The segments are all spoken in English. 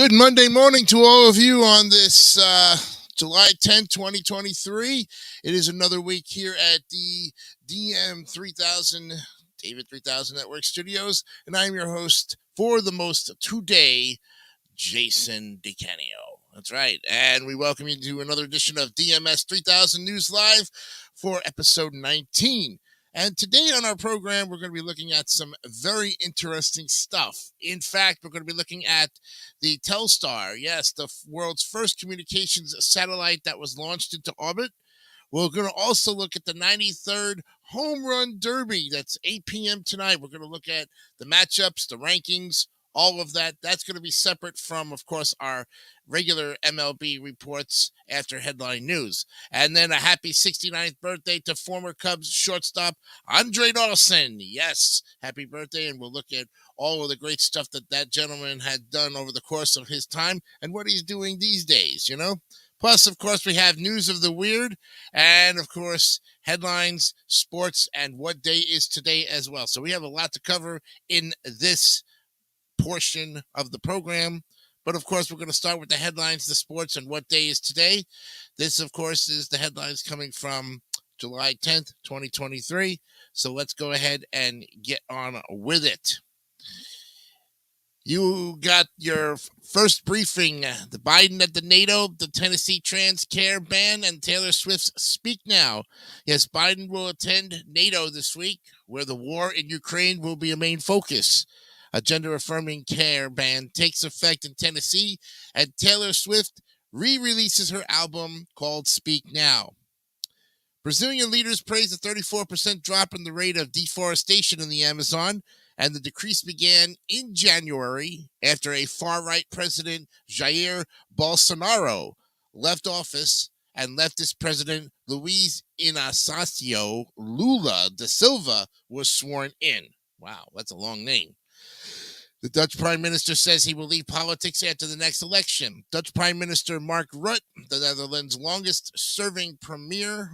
Good Monday morning to all of you on this July 10th, 2023. It is another week here at the DM 3000, David 3000 Network Studios, and I am your host for the most today, Jason DeCanio. That's right, and we welcome you to another edition of DMS 3000 News Live for episode 19. And today on our program, we're going to be looking at some very interesting stuff. In fact, we're going to be looking at the Telstar, yes, the world's first communications satellite that was launched into orbit. We're going to also look at the 93rd Home Run Derby. That's 8 p.m. tonight. We're going to look at the matchups, the rankings, all of that. That's going to be separate from, of course, our regular MLB reports after headline news. And then a happy 69th birthday to former Cubs shortstop Andre Dawson. Yes, happy birthday. And we'll look at all of the great stuff that gentleman had done over the course of his time and what he's doing these days, you know? Plus, of course, we have news of the weird and, of course, headlines, sports, and what day is today as well. So we have a lot to cover in this portion of the program. But, of course, we're going to start with the headlines, the sports, and what day is today. This, of course, is the headlines coming from July 10th, 2023. So let's go ahead and get on with it. You got your first briefing, the Biden at the NATO, the Tennessee trans care ban, and Taylor Swift's Speak Now. Yes, Biden will attend NATO this week, where the war in Ukraine will be a main focus. A gender-affirming care ban takes effect in Tennessee, and Taylor Swift re-releases her album called Speak Now. Brazilian leaders praise a 34% drop in the rate of deforestation in the Amazon, and the decrease began in January after a far-right president, Jair Bolsonaro, left office and leftist president Luiz Inácio Lula da Silva was sworn in. Wow, that's a long name. The Dutch Prime Minister says he will leave politics after the next election. Dutch Prime Minister Mark Rutte, the Netherlands' longest-serving premier,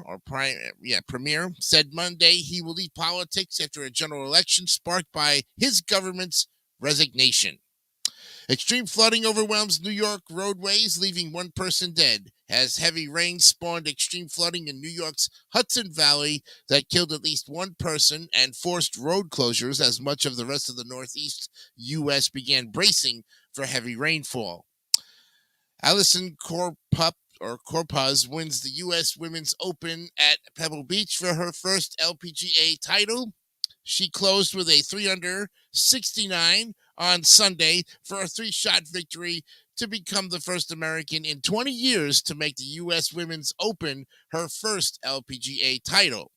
said Monday he will leave politics after a general election sparked by his government's resignation. Extreme flooding overwhelms New York roadways, leaving one person dead, as heavy rain spawned extreme flooding in New York's Hudson Valley that killed at least one person and forced road closures as much of the rest of the Northeast U.S. began bracing for heavy rainfall. Allison Corpuz wins the U.S. Women's Open at Pebble Beach for her first LPGA title. She closed with a 3-under 69 on Sunday for a 3-shot victory to become the first American in 20 years to make the U.S. Women's Open her first LPGA title.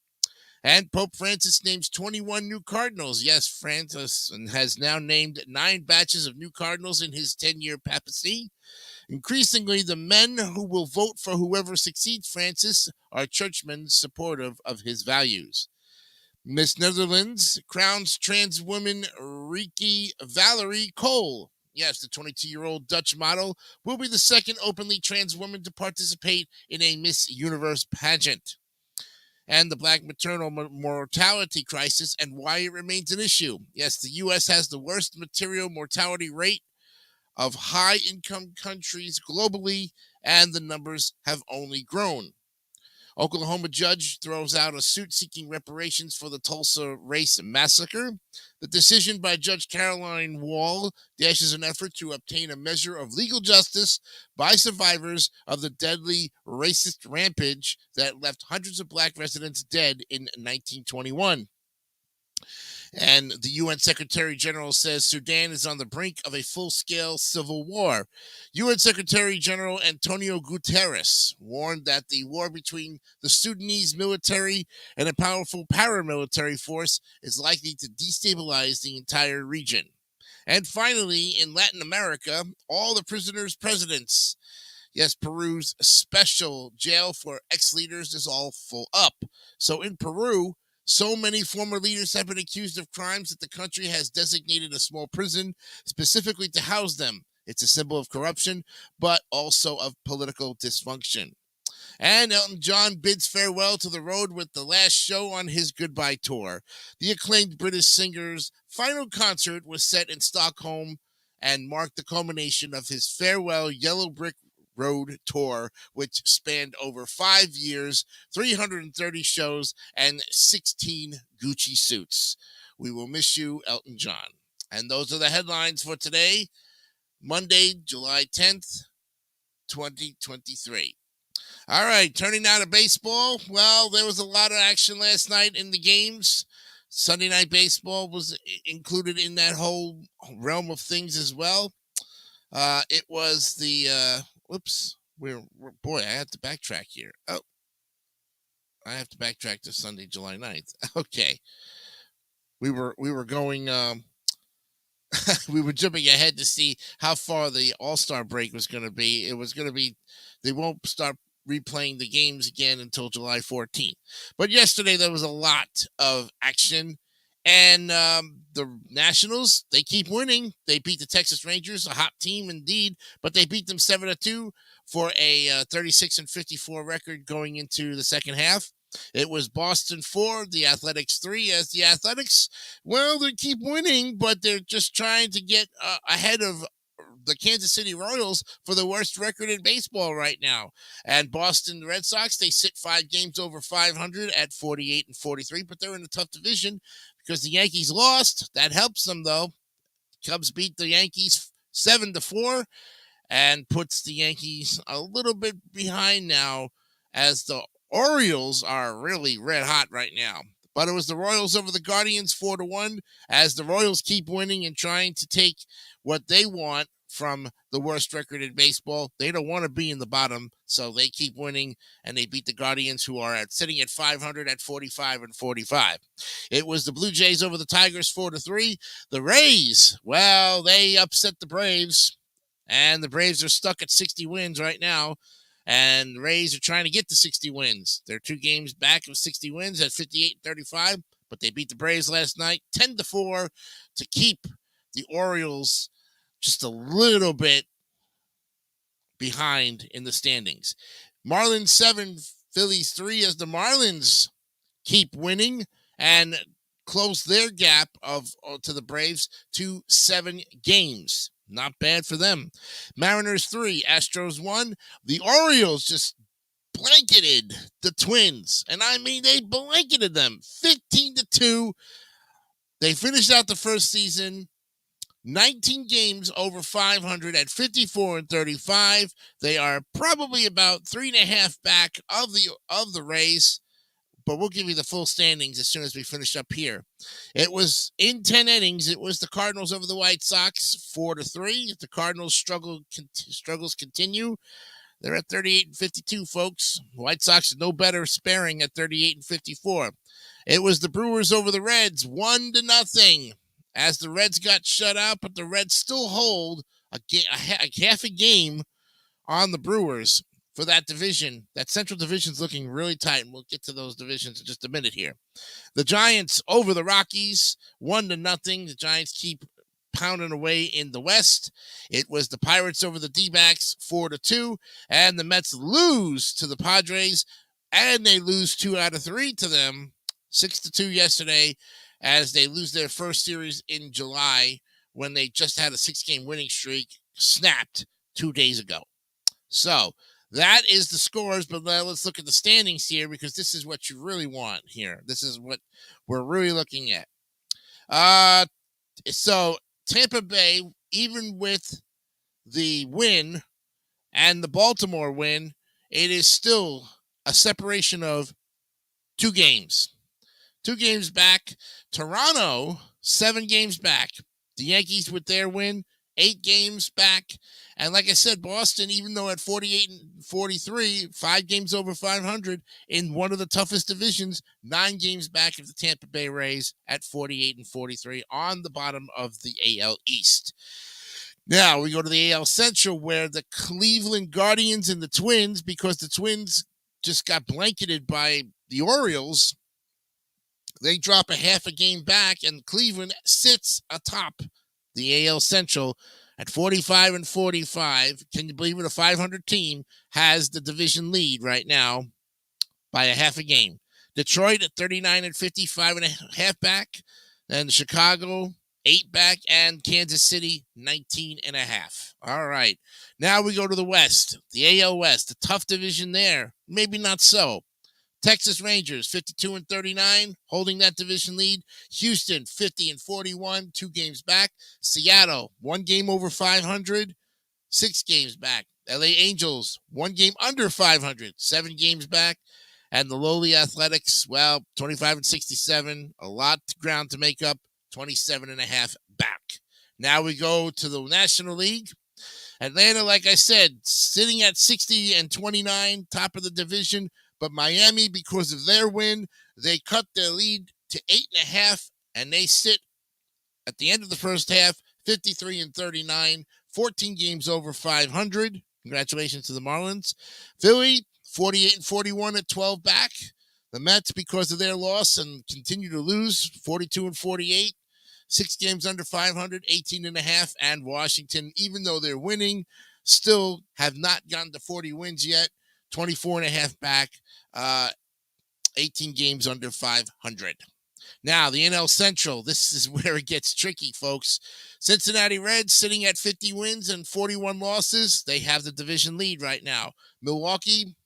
And Pope Francis names 21 new cardinals. Yes, Francis has now named 9 batches of new cardinals in his 10-year papacy. Increasingly, the men who will vote for whoever succeeds Francis are churchmen supportive of his values. Miss Netherlands crowns trans woman Riki Valerie Cole. Yes, the 22-year-old Dutch model will be the second openly trans woman to participate in a Miss Universe pageant. And the black maternal mortality crisis and why it remains an issue. Yes, the U.S. has the worst maternal mortality rate of high-income countries globally, and the numbers have only grown. Oklahoma judge throws out a suit seeking reparations for the Tulsa race massacre. The decision by Judge Caroline Wall dashes an effort to obtain a measure of legal justice by survivors of the deadly racist rampage that left hundreds of black residents dead in 1921. And the UN Secretary General says Sudan is on the brink of a full-scale civil war. UN Secretary General Antonio Guterres warned that the war between the Sudanese military and a powerful paramilitary force is likely to destabilize the entire region. And finally, in Latin America, all the prisoners' presidents. Yes, Peru's special jail for ex-leaders is all full up. So in Peru, so many former leaders have been accused of crimes that the country has designated a small prison specifically to house them. It's a symbol of corruption, but also of political dysfunction. And Elton John bids farewell to the road with the last show on his goodbye tour. The acclaimed British singer's final concert was set in Stockholm and marked the culmination of his farewell Yellow Brick Road tour, which spanned over 5 years, 330 shows, and 16 Gucci suits. We will miss you, Elton John. And those are the headlines for today, Monday, July 10th, 2023. All right, turning now to baseball. Well, there was a lot of action last night in the games. Sunday Night Baseball was included in that whole realm of things as well. It was the, boy, I have to backtrack here. Oh, I have to backtrack to Sunday, July 9th. Okay. We were going, we were jumping ahead to see how far the All-Star break was going to be. It was going to be, they won't start replaying the games again until July 14th. But yesterday there was a lot of action, and the Nationals, they keep winning. They beat the Texas Rangers, a hot team indeed, but they beat them 7-2 for a 36-54 record going into the second half. It was Boston 4, the Athletics 3, as the Athletics, well, they keep winning, but they're just trying to get ahead of the Kansas City Royals for the worst record in baseball right now. And Boston Red Sox, they sit 5 games over 500 at 48-43, but they're in a tough division because the Yankees lost. That helps them, though. Cubs beat the Yankees 7-4 and puts the Yankees a little bit behind now, as the Orioles are really red hot right now. But it was the Royals over the Guardians 4-1, as the Royals keep winning and trying to take what they want from the worst record in baseball. They don't want to be in the bottom, so they keep winning, and they beat the Guardians, who are sitting at 500 at 45-45. It was the Blue Jays over the Tigers 4-3. The Rays, well, they upset the Braves, and the Braves are stuck at 60 wins right now. And the Rays are trying to get to 60 wins. They're 2 games back of 60 wins at 58-35, but they beat the Braves last night 10-4 to keep the Orioles just a little bit behind in the standings. Marlins 7, Phillies 3, as the Marlins keep winning and close their gap to the Braves to 7 games. Not bad for them. Mariners 3, Astros 1. The Orioles just blanketed the Twins. And I mean, they blanketed them 15-2. They finished out the first season 19 games over 500 at 54-35. They are probably about 3.5 back of the Rays, but we'll give you the full standings as soon as we finish up here. It was in 10 innings. It was the Cardinals over the White Sox 4-3. The Cardinals struggles continue. They're at 38-52, folks. The White Sox are no better, sparing at 38-54. It was the Brewers over the Reds 1-0, as the Reds got shut out, but the Reds still hold a half a game on the Brewers for that division. That Central Division's looking really tight, and we'll get to those divisions in just a minute here. The Giants over the Rockies 1-0. The Giants keep pounding away in the West. It was the Pirates over the D-backs 4-2, and the Mets lose to the Padres, and they lose 2 out of 3 to them, 6-2 yesterday, as they lose their first series in July, when they just had a 6-game winning streak snapped 2 days ago. So that is the scores, but let's look at the standings here, because this is what you really want here. This is what we're really looking at. So Tampa Bay, even with the win and the Baltimore win, it is still a separation of 2 games. 2 games back. Toronto, 7 games back. The Yankees, with their win, 8 games back. And like I said, Boston, even though at 48-43, 5 games over 500 in one of the toughest divisions, 9 games back of the Tampa Bay Rays at 48-43 on the bottom of the AL East. Now we go to the AL Central, where the Cleveland Guardians and the Twins, because the Twins just got blanketed by the Orioles, they drop a half a game back, and Cleveland sits atop the AL Central at 45-45. Can you believe it? A 500 team has the division lead right now by a half a game. Detroit at 39-50, 5.5 back. And Chicago 8 back, and Kansas City 19.5. All right. Now we go to the West, the AL West, a tough division there. Maybe not so. Texas Rangers 52-39, holding that division lead. Houston 50-41, 2 games back. Seattle 1 game over 500, 6 games back. LA Angels 1 game under 500, 7 games back. And the lowly Athletics, well, 25-67, a lot of ground to make up, 27.5 back. Now we go to the National League. Atlanta, like I said, sitting at 60-29, top of the division. But Miami, because of their win, they cut their lead to 8.5, and they sit at the end of the first half, 53-39, 14 games over 500. Congratulations to the Marlins. Philly, 48-41 at 12 back. The Mets, because of their loss and continue to lose, 42-48, 6 games under 500, 18.5. And Washington, even though they're winning, still have not gotten to 40 wins yet. 24.5 back, 18 games under 500. Now, the NL Central, this is where it gets tricky, folks. Cincinnati Reds sitting at 50 wins and 41 losses. They have the division lead right now. Milwaukee,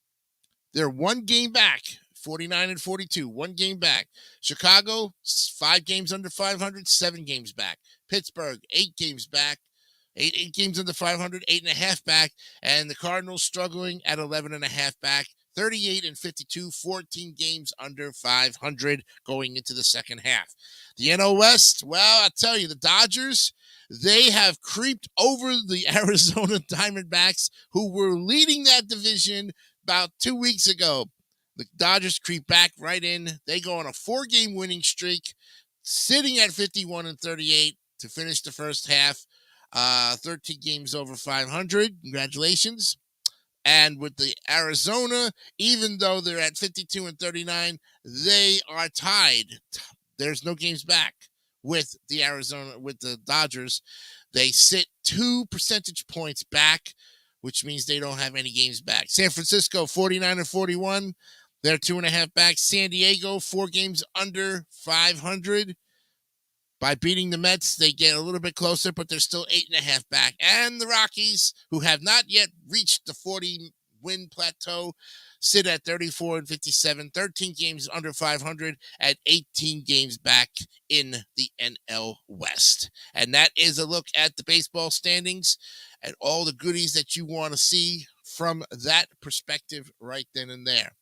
they're 1 game back, 49-42, 1 game back. Chicago, 5 games under 500, 7 games back. Pittsburgh, 8 games back. 8 games under 500, 8.5 back, and the Cardinals struggling at 11.5 back, 38-52, 14 games under 500 going into the second half. The NL West, well, I tell you, the Dodgers, they have creeped over the Arizona Diamondbacks, who were leading that division about 2 weeks ago. The Dodgers creep back right in. They go on a 4-game winning streak, sitting at 51-38 to finish the first half. 13 games over 500. Congratulations. And with the Arizona, even though they're at 52-39, they are tied. There's no games back with the Dodgers. They sit 2 percentage points back, which means they don't have any games back. San Francisco, 49-41. They're 2.5 back. San Diego, 4 games under 500. By beating the Mets, they get a little bit closer, but they're still 8.5 back. And the Rockies, who have not yet reached the 40-win plateau, sit at 34-57, 13 games under 500 at 18 games back in the NL West. And that is a look at the baseball standings and all the goodies that you want to see from that perspective right then and there.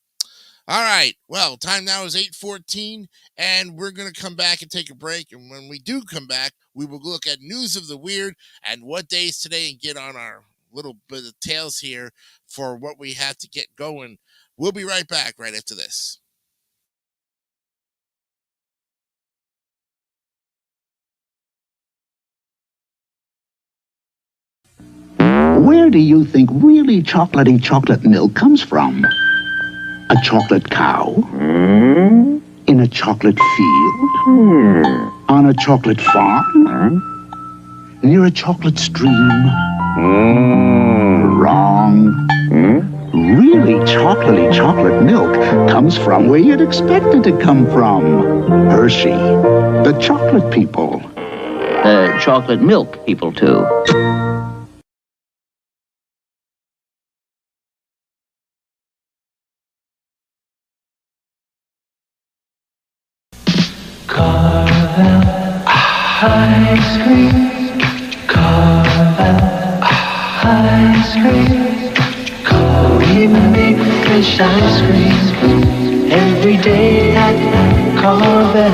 All right, well, time now is 8:14, and we're going to come back and take a break. And when we do come back, we will look at news of the weird and what day is today and get on our little bit of tales here for what we have to get going. We'll be right back right after this. Where do you think really chocolatey chocolate milk comes from? A chocolate cow? In a chocolate field? On a chocolate farm? Near a chocolate stream? Wrong. Really chocolatey chocolate milk comes from where you'd expect it to come from. Hershey, the chocolate people. Chocolate milk people, too. Ice cream, Carvel, ice cream, we make fresh ice cream every day at Carvel.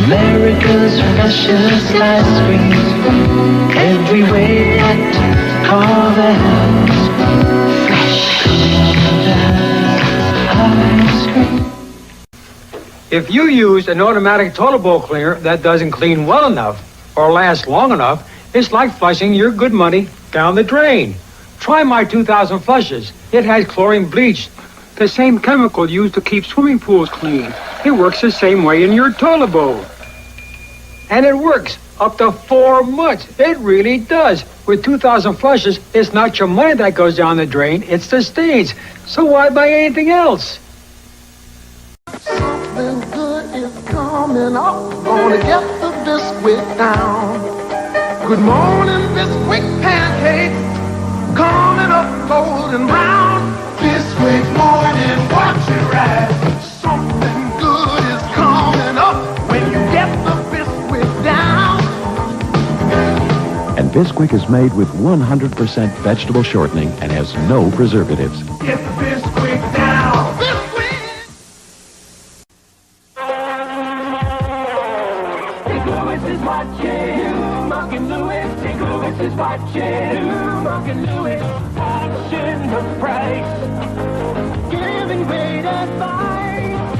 America's freshest ice cream every way at Carvel. Fresh Carvel ice cream. If you use an automatic toilet bowl cleaner that doesn't clean well enough or last long enough, it's like flushing your good money down the drain. Try my 2000 flushes. It has chlorine bleach, the same chemical used to keep swimming pools clean. It works the same way in your toilet bowl. And it works up to 4 months. It really does. With 2000 flushes, it's not your money that goes down the drain, it's the stains. So why buy anything else? Something good is coming up. Gonna get the Biscuit down. Good morning, Biscuit pancake, coming up golden brown. Biscuit morning, watch it rise. Something good is coming up when you get the Biscuit down. And Bisquick is made with 100% vegetable shortening and has no preservatives. Get the Biscuit down. Biscuit! St. Louis is watching, Monk and Louis. St. Louis is watching, Monk and Louis. Watching the price, giving great advice.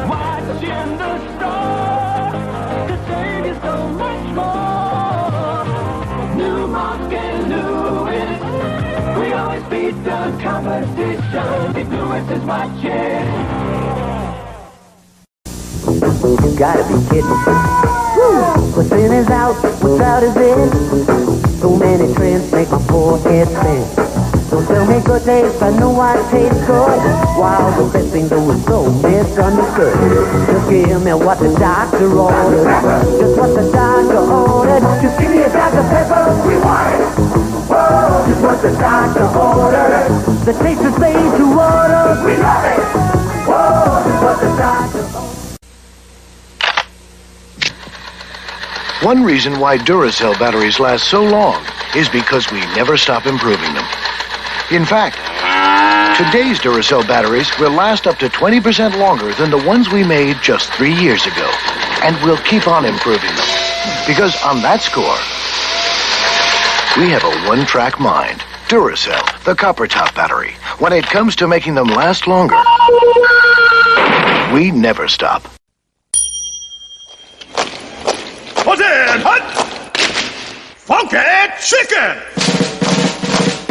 Watching the store, to save you so much more. New Monk and Louis, we always beat the competition. St. Louis is watching. You gotta be kidding. Woo! What's in is out, what's out is in. So many trends make my forehead spin. Don't tell me good taste, I know I taste good. While the best thing though is so misunderstood. Just give me what the doctor ordered. Just what the doctor ordered. Just give me a Dr. Pepper. We want it. Whoa, just what the doctor ordered. The taste is made to order. We love it. Whoa, just what the doctor ordered. One reason why Duracell batteries last so long is because we never stop improving them. In fact, today's Duracell batteries will last up to 20% longer than the ones we made just 3 years ago. And we'll keep on improving them. Because on that score, we have a one-track mind. Duracell, the copper top battery. When it comes to making them last longer, we never stop. What's in, Hut? Funky chicken!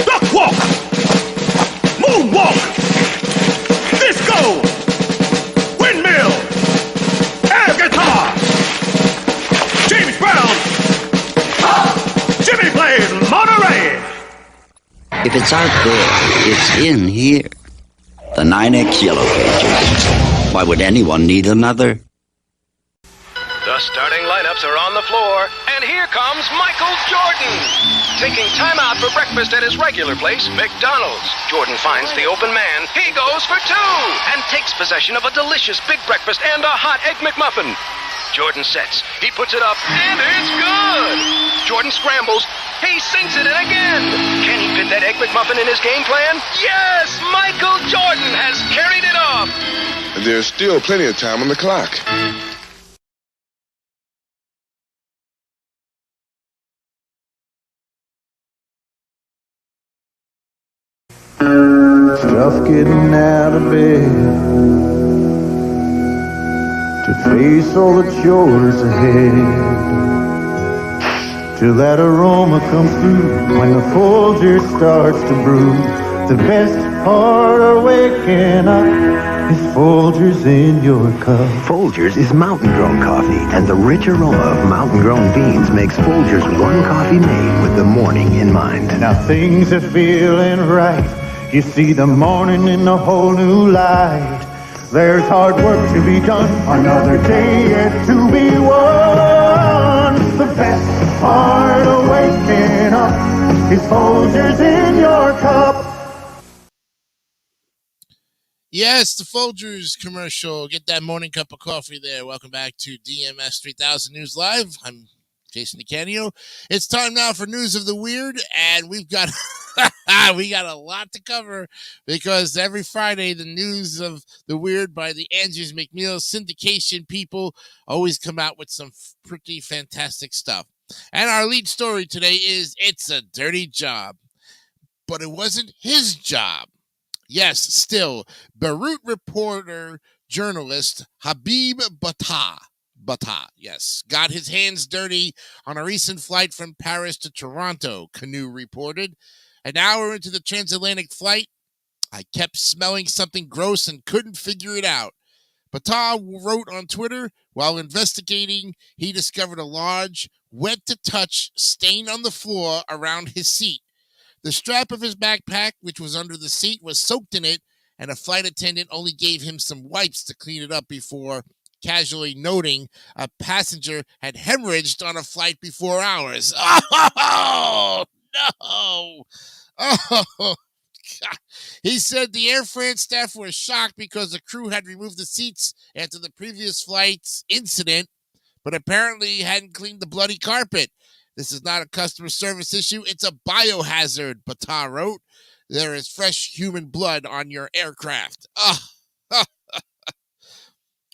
Duck walk! Moonwalk! Disco! Windmill! Air guitar! James Brown! Jimmy plays Monterey! If it's out there, it's in here. The 9X Yellow Pages. Why would anyone need another? The starting lineups are on the floor, and here comes Michael Jordan. Taking time out for breakfast at his regular place, McDonald's. Jordan finds the open man. He goes for two and takes possession of a delicious big breakfast and a hot Egg McMuffin. Jordan sets. He puts it up, and it's good. Jordan scrambles. He sinks it in again. Can he fit that Egg McMuffin in his game plan? Yes! Michael Jordan has carried it off. There's still plenty of time on the clock. Tough getting out of bed to face all the chores ahead, till that aroma comes through when the Folgers starts to brew. The best part of waking up is Folgers in your cup. Folgers is mountain-grown coffee, and the rich aroma of mountain-grown beans makes Folgers one coffee made with the morning in mind. Now things are feeling right. You see the morning in a whole new light. There's hard work to be done, another day yet to be won. The best part of waking up is Folgers in your cup. Yes, the Folgers commercial. Get that morning cup of coffee there. Welcome back to DMS 3000 News Live. I'm Jason DeCanio. It's time now for News of the Weird, and we've got we got a lot to cover because every Friday the News of the Weird by the Andrews McNeil syndication people always come out with some pretty fantastic stuff. And our lead story today is It's a Dirty Job. But it wasn't his job. Yes, still, Beirut reporter journalist Habib Bata, yes, got his hands dirty on a recent flight from Paris to Toronto, Canoe reported. An hour into the transatlantic flight, I kept smelling something gross and couldn't figure it out. Bata wrote on Twitter, while investigating, he discovered a large, wet-to-touch stain on the floor around his seat. The strap of his backpack, which was under the seat, was soaked in it, and a flight attendant only gave him some wipes to clean it up before casually noting a passenger had hemorrhaged on a flight before ours. Oh, no. Oh, God. He said the Air France staff were shocked because the crew had removed the seats after the previous flight's incident, but apparently hadn't cleaned the bloody carpet. This is not a customer service issue. It's a biohazard, Batar wrote. There is fresh human blood on your aircraft. Oh.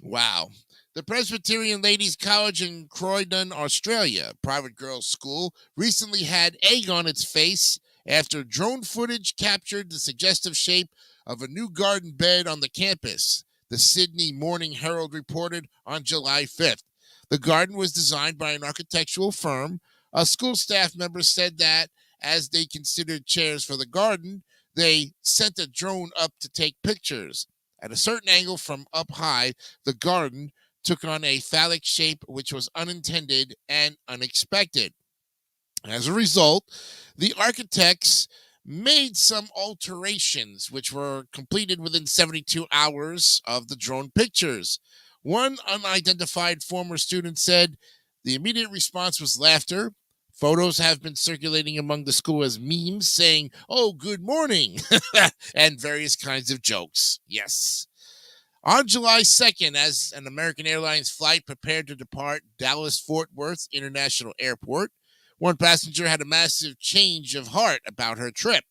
Wow. The Presbyterian Ladies College in Croydon, Australia, private girls' school, recently had egg on its face after drone footage captured the suggestive shape of a new garden bed on the campus, the Sydney Morning Herald reported on July 5th. The garden was designed by an architectural firm. A school staff member said that as they considered chairs for the garden, they sent a drone up to take pictures. At a certain angle from up high, the garden took on a phallic shape which was unintended and unexpected. As a result, the architects made some alterations which were completed within 72 hours of the drone pictures. One unidentified former student said the immediate response was laughter. Photos have been circulating among the school as memes saying, "Oh, good morning," and various kinds of jokes. Yes. On July 2nd, as an American Airlines flight prepared to depart Dallas-Fort Worth International Airport, one passenger had a massive change of heart about her trip,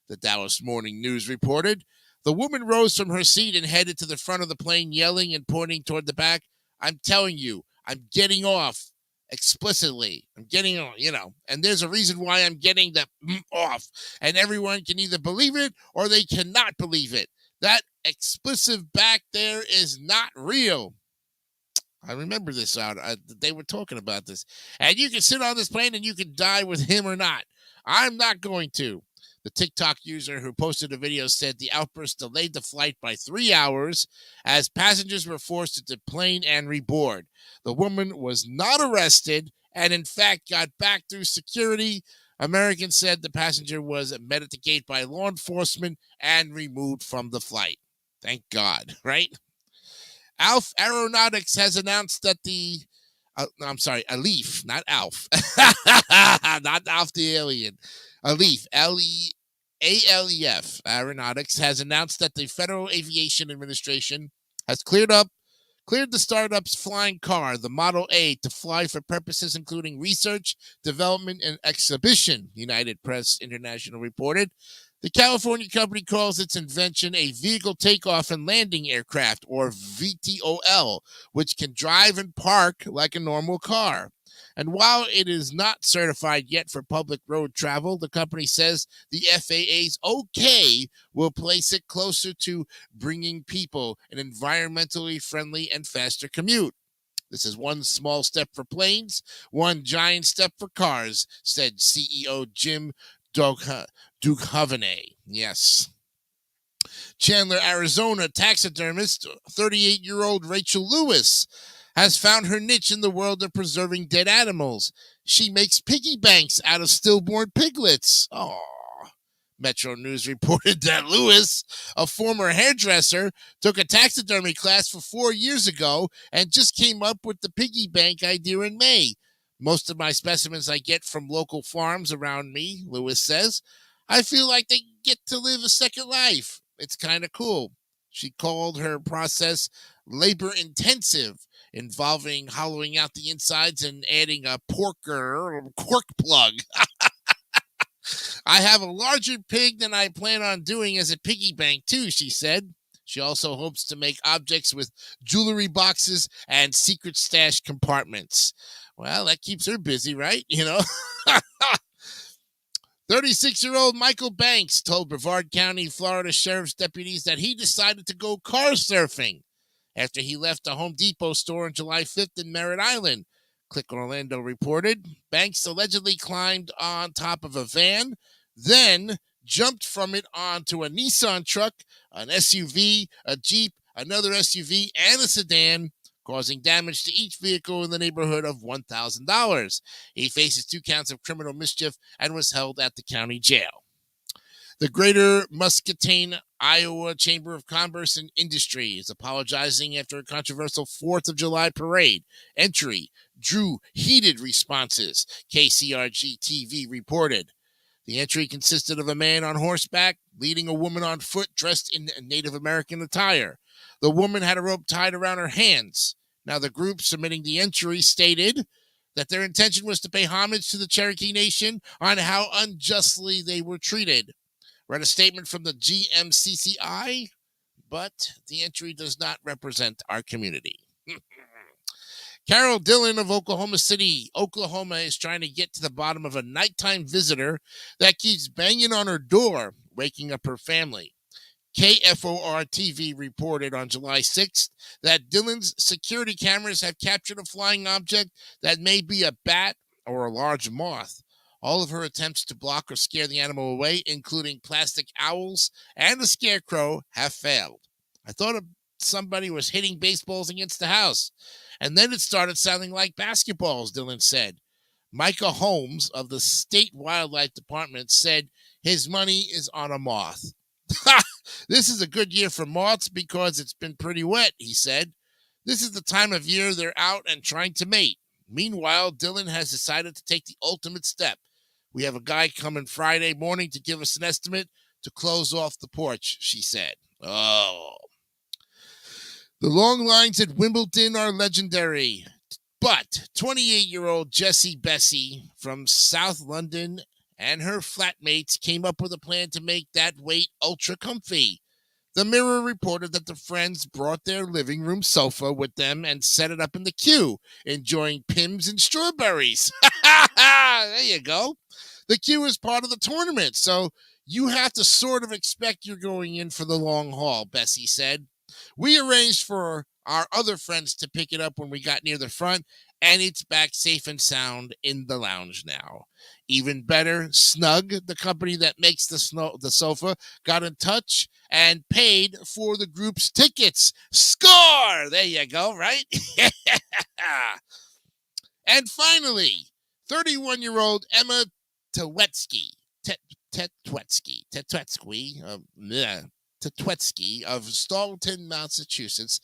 the Dallas Morning News reported. The woman rose from her seat and headed to the front of the plane, yelling and pointing toward the back. "I'm telling you, I'm getting off." Explicitly, I'm getting on, and there's a reason why I'm getting the off, and everyone can either believe it or they cannot believe it. That explicit back there is not real. I remember this out. They were talking about this, and you can sit on this plane and you can die with him or not. I'm not going to. The TikTok user who posted a video said the outburst delayed the flight by 3 hours as passengers were forced into plane and reboard. The woman was not arrested and, in fact, got back through security. Americans said the passenger was met at the gate by law enforcement and removed from the flight. Thank God, right? Alf Aeronautics has announced that Alif, not Alf. Not Alf the alien. Alif, ALEF Aeronautics has announced that the Federal Aviation Administration has cleared the startup's flying car, the Model A, to fly for purposes including research, development, and exhibition, United Press International reported. The California company calls its invention a Vehicle Takeoff and Landing Aircraft, or VTOL, which can drive and park like a normal car. And while it is not certified yet for public road travel, the company says the FAA's okay will place it closer to bringing people an environmentally friendly and faster commute. This is one small step for planes, one giant step for cars, said CEO Jim Duchovny. Yes. Chandler, Arizona taxidermist, 38-year-old Rachel Lewis, has found her niche in the world of preserving dead animals. She makes piggy banks out of stillborn piglets. Oh. Metro News reported that Lewis, a former hairdresser, took a taxidermy class for 4 years ago and just came up with the piggy bank idea in May. Most of my specimens I get from local farms around me, Lewis says. I feel like they get to live a second life. It's kind of cool. She called her process labor-intensive, involving hollowing out the insides and adding a cork plug. I have a larger pig than I plan on doing as a piggy bank, too, she said. She also hopes to make objects with jewelry boxes and secret stash compartments. Well, that keeps her busy, right? 36-year-old Michael Banks told Brevard County, Florida sheriff's deputies that he decided to go car surfing after he left a Home Depot store on July 5th in Merritt Island. Click Orlando reported. Banks allegedly climbed on top of a van, then jumped from it onto a Nissan truck, an SUV, a Jeep, another SUV, and a sedan, causing damage to each vehicle in the neighborhood of $1,000. He faces 2 counts of criminal mischief and was held at the county jail. The Greater Muscatine, Iowa Chamber of Commerce and Industry is apologizing after a controversial 4th of July parade. Entry drew heated responses, KCRG-TV reported. The entry consisted of a man on horseback leading a woman on foot dressed in Native American attire. The woman had a rope tied around her hands. Now, the group submitting the entry stated that their intention was to pay homage to the Cherokee Nation on how unjustly they were treated. Read a statement from the GMCCI, but the entry does not represent our community. Carol Dillon of Oklahoma City, Oklahoma, is trying to get to the bottom of a nighttime visitor that keeps banging on her door, waking up her family. KFOR-TV reported on July 6th that Dillon's security cameras have captured a flying object that may be a bat or a large moth. All of her attempts to block or scare the animal away, including plastic owls and a scarecrow, have failed. I thought somebody was hitting baseballs against the house, and then it started sounding like basketballs, Dillon said. Micah Holmes of the State Wildlife Department said his money is on a moth. This is a good year for moths because it's been pretty wet, he said. This is the time of year they're out and trying to mate. Meanwhile, Dillon has decided to take the ultimate step. We have a guy coming Friday morning to give us an estimate to close off the porch, she said. Oh. The long lines at Wimbledon are legendary, but 28-year-old Jessie Bessie from South London and her flatmates came up with a plan to make that wait ultra comfy. The Mirror reported that the friends brought their living room sofa with them and set it up in the queue, enjoying Pims and strawberries. There you go. The queue is part of the tournament, so you have to sort of expect you're going in for the long haul, Bessie said. We arranged for our other friends to pick it up when we got near the front, and it's back safe and sound in the lounge now. Even better, Snug, the company that makes the sofa, got in touch and paid for the group's tickets. Score! There you go, right? And finally, 31-year-old Emma Tetwetsky of Stallton, Massachusetts,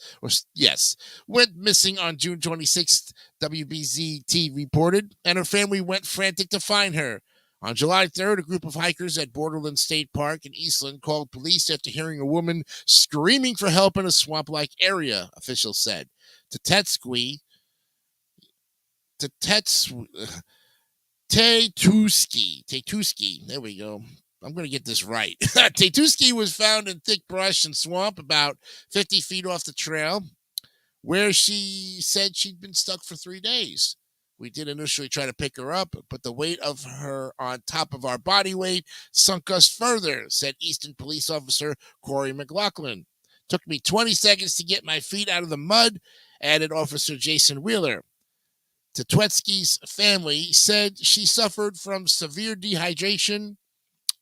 went missing on June 26th, WBZ-T reported, and her family went frantic to find her. On July 3rd, a group of hikers at Borderland State Park in Eastland called police after hearing a woman screaming for help in a swamp-like area, officials said. Tetwetsky, there we go. I'm going to get this right. Tetwetsky was found in thick brush and swamp about 50 feet off the trail, where she said she'd been stuck for 3 days. We did initially try to pick her up, but the weight of her on top of our body weight sunk us further, said Easton Police Officer Corey McLaughlin. Took me 20 seconds to get my feet out of the mud, added Officer Jason Wheeler. Tetwetsky's family said she suffered from severe dehydration,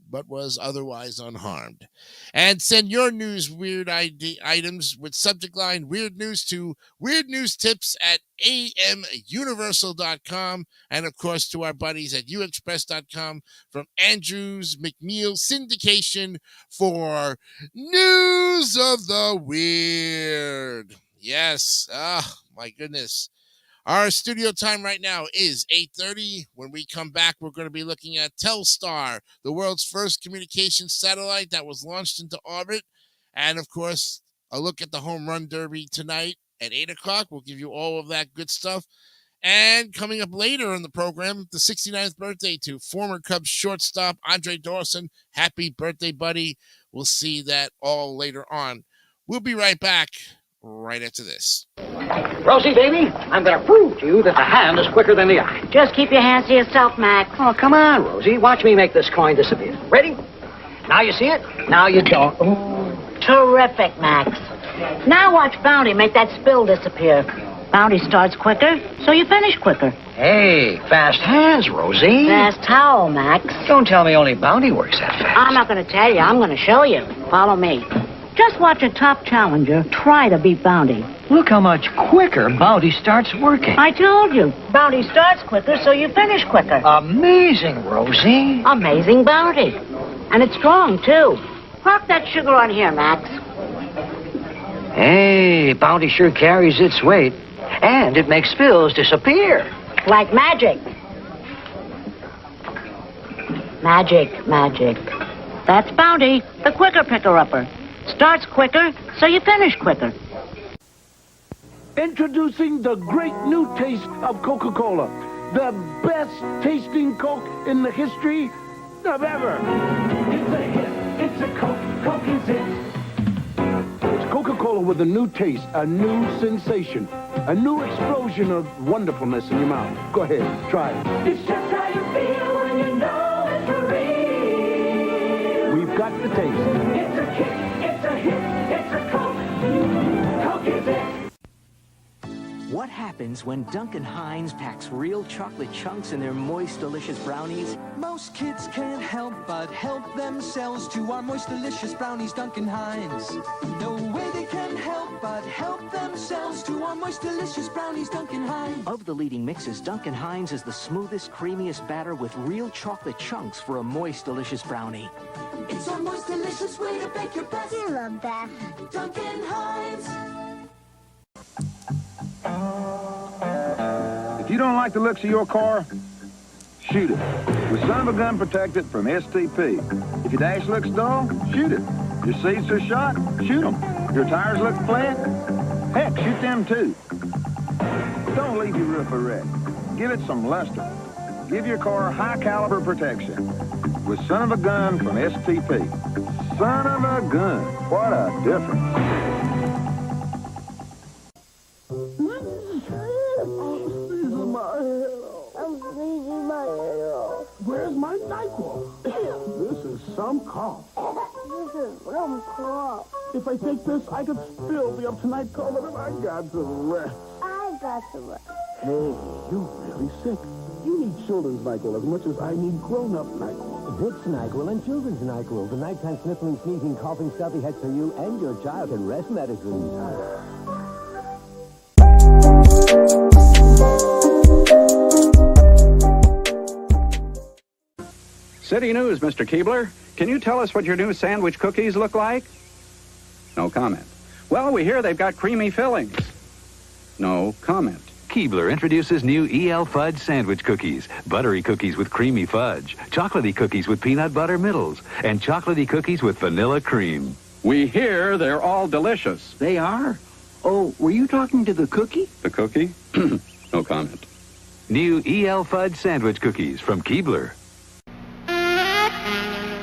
but was otherwise unharmed. And send your news weird items with subject line Weird News to weirdnewstips@amuniversal.com, and of course to our buddies at uexpress.com from Andrews McNeil Syndication for News of the Weird. Yes, my goodness. Our studio time right now is 8:30. When we come back, we're going to be looking at Telstar, the world's first communications satellite that was launched into orbit. And, of course, a look at the Home Run Derby tonight at 8 o'clock. We'll give you all of that good stuff. And coming up later in the program, the 69th birthday to former Cubs shortstop Andre Dawson. Happy birthday, buddy. We'll see that all later on. We'll be right back right after this. Rosie, baby, I'm going to prove to you that the hand is quicker than the eye. Just keep your hands to yourself, Mac. Oh, come on, Rosie. Watch me make this coin disappear. Ready? Now you see it. Now you don't. Oh. Terrific, Max. Now watch Bounty make that spill disappear. Bounty starts quicker, so you finish quicker. Hey, fast hands, Rosie. Fast how, Max? Don't tell me only Bounty works that fast. I'm not going to tell you. I'm going to show you. Follow me. Just watch a top challenger try to beat Bounty. Look how much quicker Bounty starts working. I told you. Bounty starts quicker, so you finish quicker. Amazing, Rosie. Amazing Bounty. And it's strong, too. Park that sugar on here, Max. Hey, Bounty sure carries its weight. And it makes spills disappear. Like magic. Magic. That's Bounty, the quicker picker-upper. Starts quicker, so you finish quicker. Introducing the great new taste of Coca-Cola. The best tasting Coke in the history of ever. It's a hit. It's a Coke. Coke is it. It's Coca-Cola with a new taste, a new sensation, a new explosion of wonderfulness in your mouth. Go ahead, try it. It's just how you feel when you know it's for real. We've got the taste. It's a kick. It's a hit. It's a Coke. Coke is it. What happens when Duncan Hines packs real chocolate chunks in their moist, delicious brownies? Most kids can't help but help themselves to our moist, delicious brownies, Duncan Hines. No way they can help but help themselves to our moist, delicious brownies, Duncan Hines. Of the leading mixes, Duncan Hines is the smoothest, creamiest batter with real chocolate chunks for a moist, delicious brownie. It's our moist, delicious way to bake your best. You love that. Duncan Hines. If you don't like the looks of your car, shoot it. With Son of a Gun Protected from STP. If your dash looks dull, shoot it. Your seats are shot, shoot them. Your tires look flat, heck, shoot them too. Don't leave your roof a wreck. Give it some luster. Give your car high caliber protection. With Son of a Gun from STP. Son of a gun. What a difference. Where's my NyQuil? This is some cough. This is some cough. If I take this, I could spill the up-to-night cola and I got to rest. I got to rest. Hey, you're really sick. You need children's NyQuil as much as I need grown-up NyQuil. Vicks NyQuil and Children's NyQuil. The nighttime sniffling, sneezing, coughing, stuffy heads for you and your child can rest medicines. City News, Mr. Keebler. Can you tell us what your new sandwich cookies look like? No comment. Well, we hear they've got creamy fillings. No comment. Keebler introduces new EL Fudge sandwich cookies. Buttery cookies with creamy fudge. Chocolatey cookies with peanut butter middles. And chocolatey cookies with vanilla cream. We hear they're all delicious. They are? Oh, were you talking to the cookie? The cookie? No comment. New EL Fudge sandwich cookies from Keebler.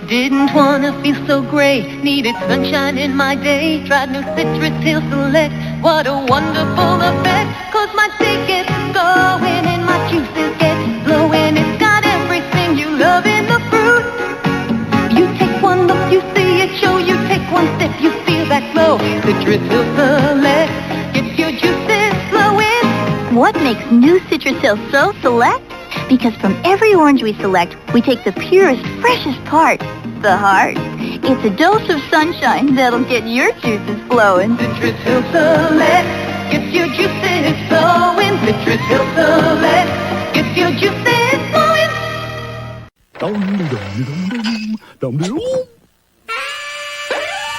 Didn't wanna feel so gray, needed sunshine in my day. Tried new Citrus Hill Select, what a wonderful effect. Cause my day gets going and my juices get flowing. It's got everything you love in the fruit. You take one look, you see it show. You take one step, you feel that flow. Citrus Hill Select, gets your juices flowing. What makes new Citrus Hill so select? Because from every orange we select, we take the purest, freshest part, the heart. It's a dose of sunshine that'll get your juices flowing. Citrus Hill Select, gets your juices flowing. Citrus Hill Select, gets your juices flowing.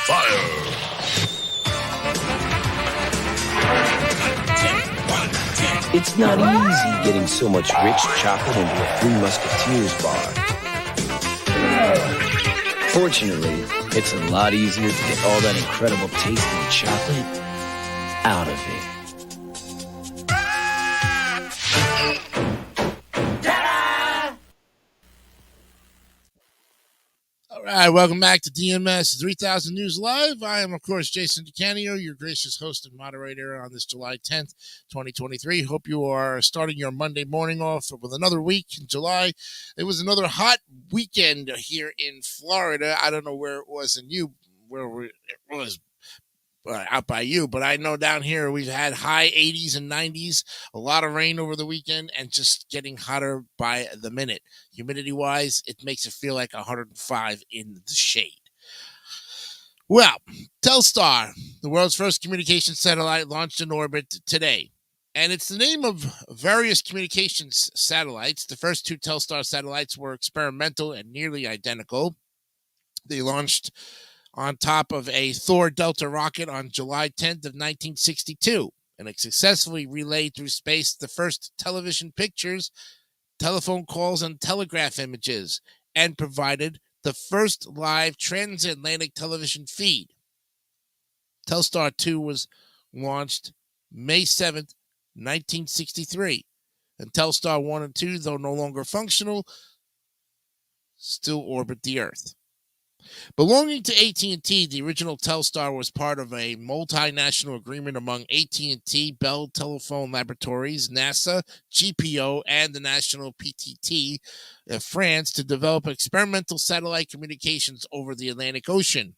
Fire! It's not easy getting so much rich chocolate into a Three Musketeers bar. Fortunately, it's a lot easier to get all that incredible tasting chocolate out of it. All right, welcome back to DMS 3000 News Live. I am, of course, Jason DeCanio, your gracious host and moderator on this July 10th, 2023. Hope you are starting your Monday morning off with another week in July. It was another hot weekend here in Florida. I don't know where it was in you, where it was out by you, but I know down here we've had high 80s and 90s, a lot of rain over the weekend, and just getting hotter by the minute. Humidity wise, it makes it feel like 105 in the shade. Well, Telstar, the world's first communication satellite, launched in orbit today. And it's the name of various communications satellites. The first two Telstar satellites were experimental and nearly identical. They launched on top of a Thor Delta rocket on July 10th of 1962, and it successfully relayed through space the first television pictures, telephone calls, and telegraph images, and provided the first live transatlantic television feed. Telstar 2 was launched May 7th, 1963, and Telstar 1 and 2, though no longer functional, still orbit the Earth. Belonging to AT&T, the original Telstar was part of a multinational agreement among AT&T, Bell Telephone Laboratories, NASA, GPO, and the National PTT of France to develop experimental satellite communications over the Atlantic Ocean.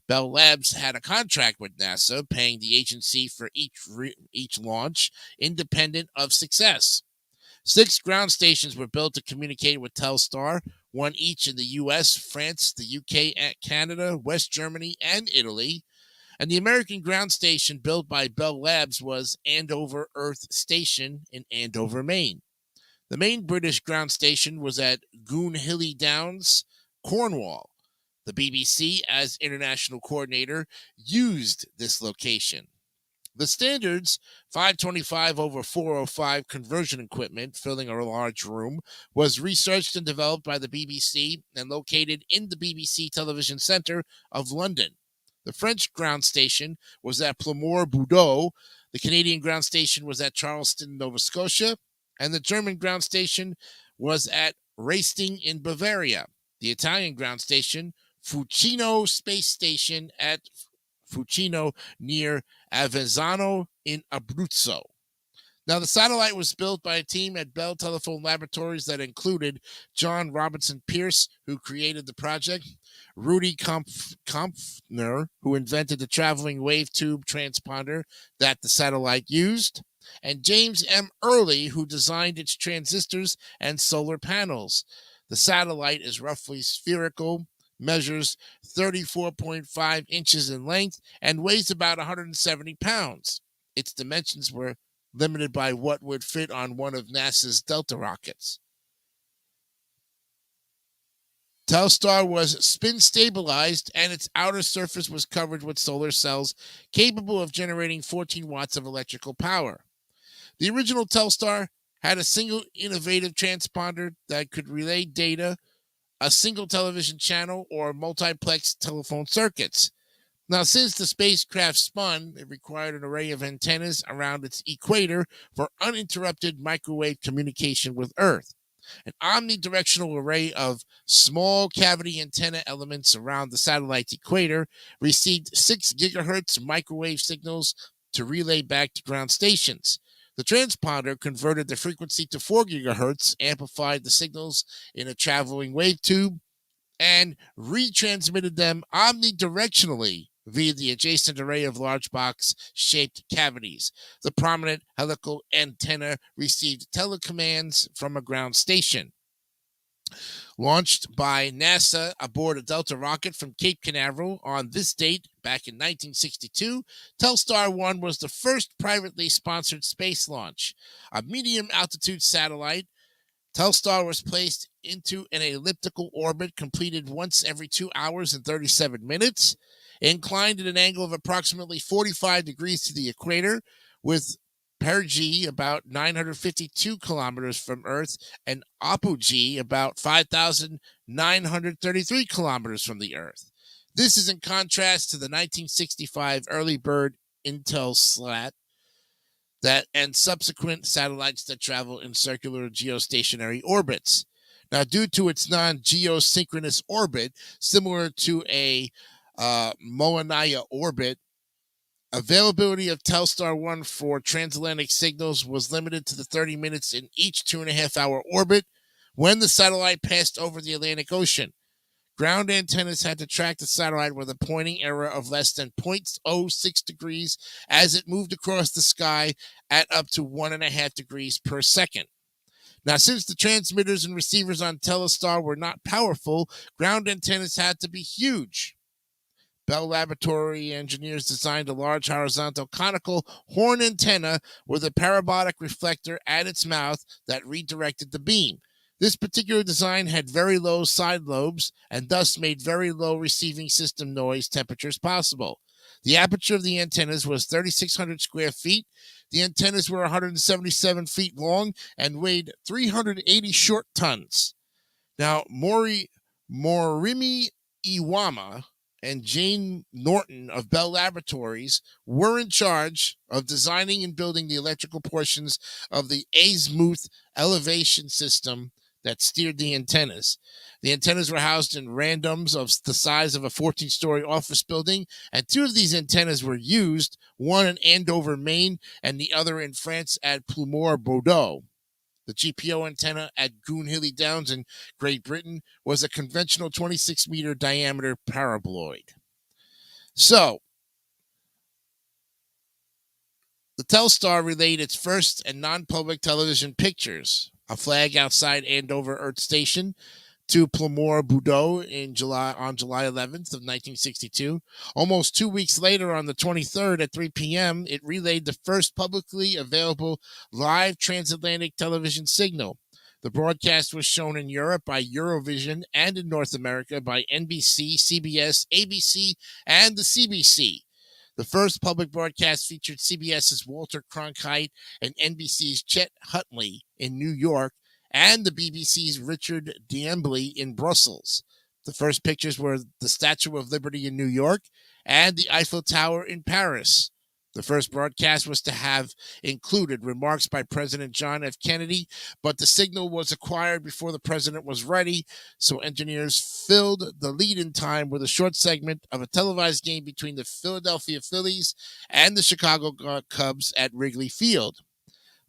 Bell Labs had a contract with NASA, paying the agency for each launch, independent of success. 6 ground stations were built to communicate with Telstar, one each in the U.S., France, the UK, Canada, West Germany, and Italy. And the American ground station built by Bell Labs was Andover Earth Station in Andover, Maine. The main British ground station was at Goonhilly Downs, Cornwall. The BBC, as international coordinator, used this location. The standards 525 over 405 conversion equipment filling a large room was researched and developed by the BBC and located in the BBC Television Centre of London. The French ground station was at Plomour Boudot, the Canadian ground station was at Charleston, Nova Scotia, and the German ground station was at Raisting in Bavaria. The Italian ground station, Fucino Space Station at Fucino near Avezzano in Abruzzo. Now, the satellite was built by a team at Bell Telephone Laboratories that included John Robinson Pierce, who created the project, Rudy Kampfner, who invented the traveling wave tube transponder that the satellite used, and James M. Early, who designed its transistors and solar panels. The satellite is roughly spherical, measures 34.5 inches in length, and weighs about 170 pounds. Its dimensions were limited by what would fit on one of NASA's Delta rockets. Telstar was spin-stabilized, and its outer surface was covered with solar cells capable of generating 14 watts of electrical power. The original Telstar had a single innovative transponder that could relay data, a single television channel, or multiplex telephone circuits. Now, since the spacecraft spun, it required an array of antennas around its equator for uninterrupted microwave communication with Earth. An omnidirectional array of small cavity antenna elements around the satellite's equator received 6 gigahertz microwave signals to relay back to ground stations. The transponder converted the frequency to 4 gigahertz, amplified the signals in a traveling wave tube, and retransmitted them omnidirectionally via the adjacent array of large box-shaped cavities. The prominent helical antenna received telecommands from a ground station. Launched by NASA aboard a Delta rocket from Cape Canaveral on this date back in 1962, Telstar 1 was the first privately sponsored space launch. A medium-altitude satellite, Telstar was placed into an elliptical orbit completed once every 2 hours and 37 minutes, inclined at an angle of approximately 45 degrees to the equator, with perigee about 952 kilometers from Earth and apogee about 5,933 kilometers from the Earth. This is in contrast to the 1965 early bird Intelsat and subsequent satellites that travel in circular geostationary orbits. Now, due to its non-geosynchronous orbit, similar to a Moanaya orbit, availability of Telstar 1 for transatlantic signals was limited to the 30 minutes in each 2.5-hour orbit when the satellite passed over the Atlantic Ocean. Ground antennas had to track the satellite with a pointing error of less than 0.06 degrees as it moved across the sky at up to 1.5 degrees per second. Now, since the transmitters and receivers on Telstar were not powerful, ground antennas had to be huge. Bell Laboratory engineers designed a large horizontal conical horn antenna with a parabolic reflector at its mouth that redirected the beam. This particular design had very low side lobes and thus made very low receiving system noise temperatures possible. The aperture of the antennas was 3,600 square feet. The antennas were 177 feet long and weighed 380 short tons. Now, Morimi Iwama and Jane Norton of Bell Laboratories were in charge of designing and building the electrical portions of the azimuth elevation system that steered the antennas. The antennas were housed in randoms of the size of a 14-story office building, and two of these antennas were used, one in Andover, Maine, and the other in France at Plumeur, Bordeaux. The GPO antenna at Goonhilly Downs in Great Britain was a conventional 26-meter diameter paraboloid. So, the Telstar relayed its first and non-public television pictures, a flag outside Andover Earth Station, to Plumeur, Bordeaux on July 11th of 1962. Almost 2 weeks later, on the 23rd at 3 p.m., it relayed the first publicly available live transatlantic television signal. The broadcast was shown in Europe by Eurovision and in North America by NBC, CBS, ABC, and the CBC. The first public broadcast featured CBS's Walter Cronkite and NBC's Chet Huntley in New York, and the BBC's Richard Diembley in Brussels. The first pictures were the Statue of Liberty in New York and the Eiffel Tower in Paris. The first broadcast was to have included remarks by President John F. Kennedy, but the signal was acquired before the president was ready, so engineers filled the lead-in time with a short segment of a televised game between the Philadelphia Phillies and the Chicago Cubs at Wrigley Field.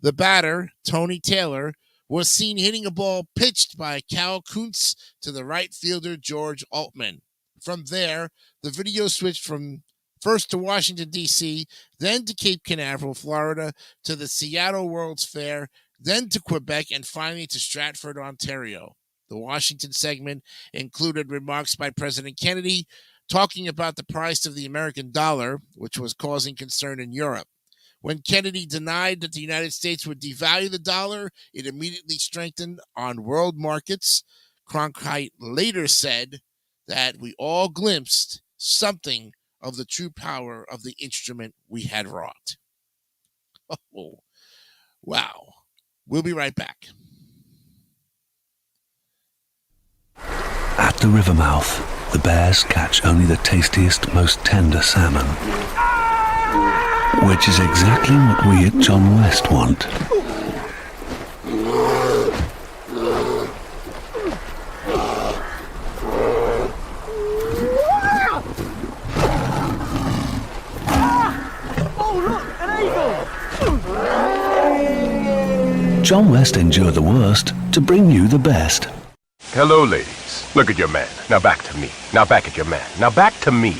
The batter, Tony Taylor, was seen hitting a ball pitched by Cal Kuntz to the right fielder George Altman. From there, the video switched from first to Washington, D.C., then to Cape Canaveral, Florida, to the Seattle World's Fair, then to Quebec, and finally to Stratford, Ontario. The Washington segment included remarks by President Kennedy talking about the price of the American dollar, which was causing concern in Europe. When Kennedy denied that the United States would devalue the dollar, it immediately strengthened on world markets. Cronkite later said that we all glimpsed something of the true power of the instrument we had wrought. Oh, wow. We'll be right back. At the river mouth, the bears catch only the tastiest, most tender salmon. Which is exactly what we at John West want. John West endured the worst to bring you the best. Hello, ladies. Look at your man. Now back to me. Now back at your man. Now back to me.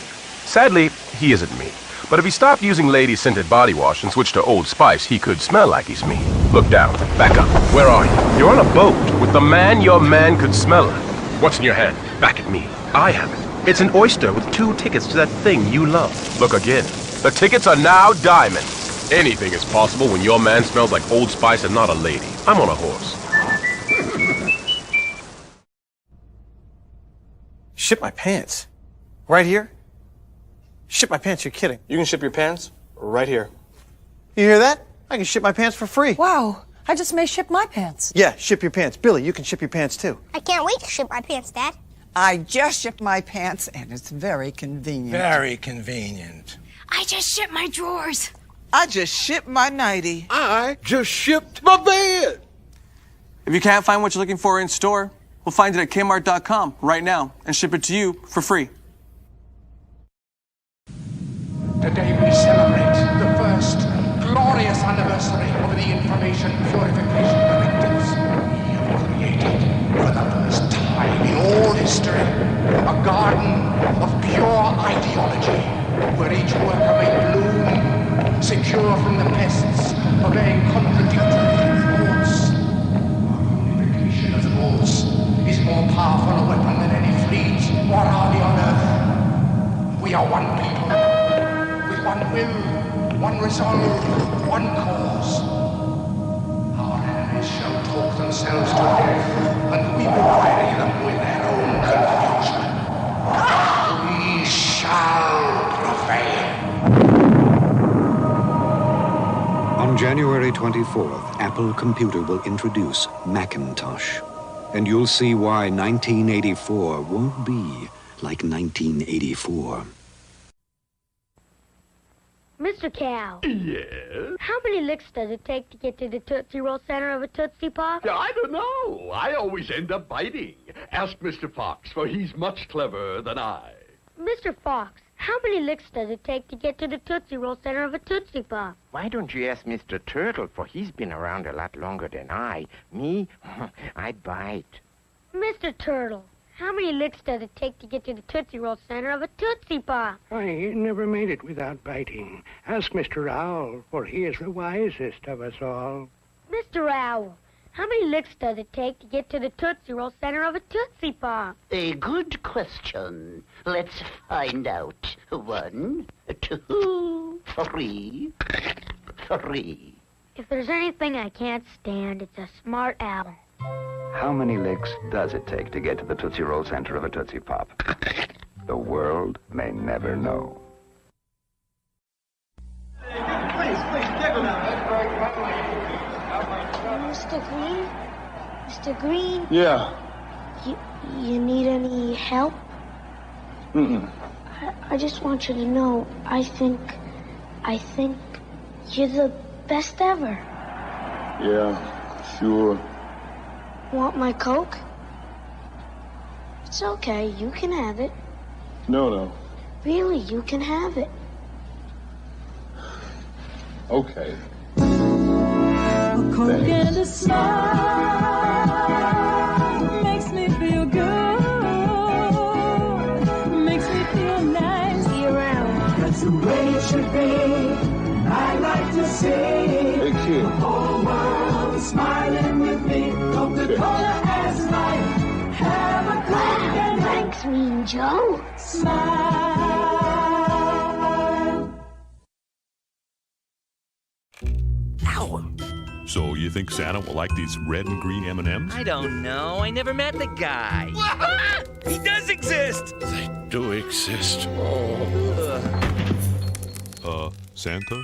Sadly, he isn't me. But if he stopped using lady-scented body wash and switched to Old Spice, he could smell like he's me. Look down. Back up. Where are you? You're on a boat with the man your man could smell like. What's in your hand? Back at me. I have it. It's an oyster with 2 tickets to that thing you love. Look again. The tickets are now diamond. Anything is possible when your man smells like Old Spice and not a lady. I'm on a horse. Ship my pants? Right here? Ship my pants, you're kidding. You can ship your pants right here. You hear that? I can ship my pants for free. Wow, I just may ship my pants. Yeah, ship your pants. Billy, you can ship your pants too. I can't wait to ship my pants, Dad. I just shipped my pants, and it's very convenient. Very convenient. I just shipped my drawers. I just shipped my nightie. I just shipped my bed. If you can't find what you're looking for in store, we'll find it at Kmart.com right now and ship it to you for free. Today we celebrate the first glorious anniversary of the Information Purification Directives. We have created, for the first time in all history, a garden of pure ideology, where each worker may bloom, secure from the pests of vain contradictory thoughts. Our unification of thoughts is more powerful a weapon than any fleet or army on earth. We are one people. One will, one resolve, one cause. Our enemies shall talk themselves to death January 24th, Apple Computer will introduce Macintosh. And you'll see why 1984 won't be like 1984. Mr. Cow. Yes? How many licks does it take to get to the Tootsie Roll center of a Tootsie Pop? I don't know. I always end up biting. Ask Mr. Fox, for he's much cleverer than I. Mr. Fox, how many licks does it take to get to the Tootsie Roll center of a Tootsie Pop? Why don't you ask Mr. Turtle, for he's been around a lot longer than I. Me, I bite. Mr. Turtle, how many licks does it take to get to the Tootsie Roll center of a Tootsie Pop? I never made it without biting. Ask Mr. Owl, for he is the wisest of us all. Mr. Owl, how many licks does it take to get to the Tootsie Roll center of a Tootsie Pop? A good question. Let's find out. 1, 2, 3. If there's anything I can't stand, it's a smart owl. How many licks does it take to get to the Tootsie Roll center of a Tootsie Pop? The world may never know. Mr. Green? Mr. Green? Yeah. You need any help? Mm-mm. I just want you to know, I think you're the best ever. Yeah, sure. Want my Coke? It's okay, you can have it. No. Really, you can have it. Okay. A Coke and a smile makes me feel good. Makes me feel nice. Be around. That's the way it should be. I like to see Hey, kid. the whole world smiling with me. Coca-Cola as life. Have a Coke and Thanks, Mean Joe. smile. Ow! So you think Santa will like these red and green M&Ms? I don't know. I never met the guy. He does exist! They do exist. Santa?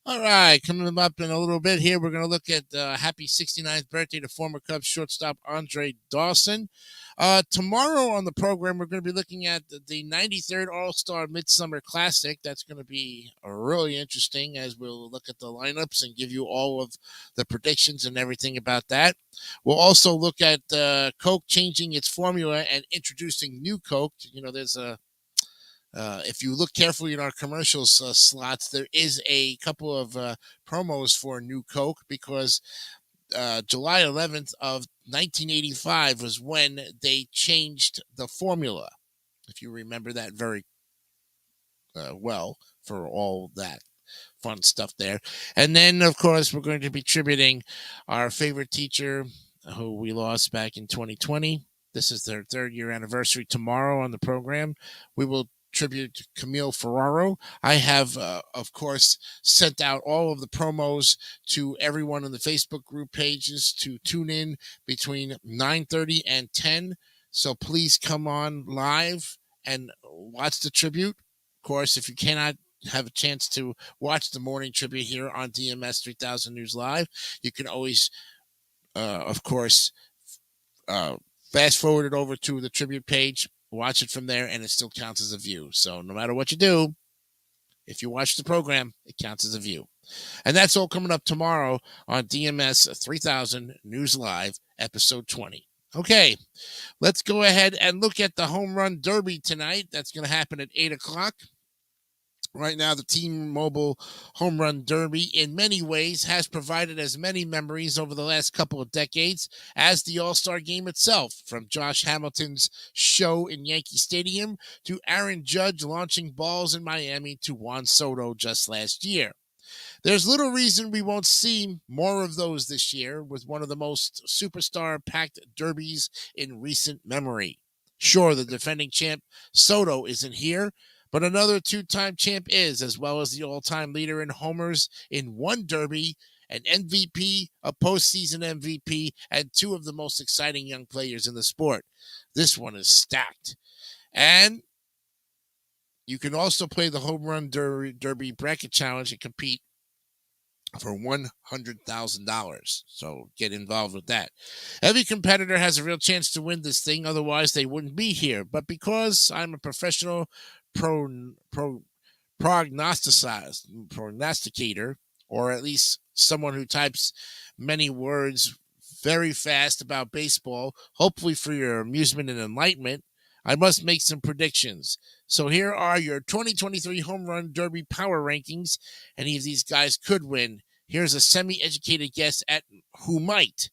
All right, coming up in a little bit here, we're going to look at happy 69th birthday to former Cubs shortstop Andre Dawson. Tomorrow on the program, we're going to be looking at the 93rd All-Star Midsummer Classic. That's going to be really interesting as we'll look at the lineups and give you all of the predictions and everything about that. We'll also look at Coke changing its formula and introducing new Coke. You know, there's a if you look carefully in our commercials slots, there is a couple of promos for new Coke because July 11th of 1985 was when they changed the formula. If you remember that very well for all that fun stuff there. And then, of course, we're going to be tributing our favorite teacher who we lost back in 2020. This is their 3rd year anniversary tomorrow on the program. We will tribute Camille Ferraro. I have, of course, sent out all of the promos to everyone in the Facebook group pages to tune in between 9:30 and 10. So please come on live and watch the tribute. Of course, if you cannot have a chance to watch the morning tribute here on DMS 3000 News Live, you can always, of course, fast forward it over to the tribute page. Watch it from there, and it still counts as a view. So no matter what you do, if you watch the program, it counts as a view. And that's all coming up tomorrow on DMS 3000 News Live, episode 20. Okay, let's go ahead and look at the Home Run Derby tonight. That's going to happen at 8 o'clock. Right now, the T-Mobile Home Run Derby, in many ways, has provided as many memories over the last couple of decades as the All-Star Game itself, from Josh Hamilton's show in Yankee Stadium to Aaron Judge launching balls in Miami to Juan Soto just last year. There's little reason we won't see more of those this year with one of the most superstar-packed derbies in recent memory. Sure, the defending champ Soto isn't here, but another two-time champ is, as well as the all-time leader in homers in one derby, an MVP, a postseason MVP, and two of the most exciting young players in the sport. This one is stacked. And You can also play the Home Run Derby Bracket Challenge and compete for $100,000. So get involved with that. Every competitor has a real chance to win this thing. Otherwise, they wouldn't be here. But because I'm a professional prognosticator, or at least someone who types many words very fast about baseball, hopefully for your amusement and enlightenment, I must make some predictions. So here are your 2023 Home Run Derby power rankings. Any of these guys could win. Here's a semi-educated guess at who might.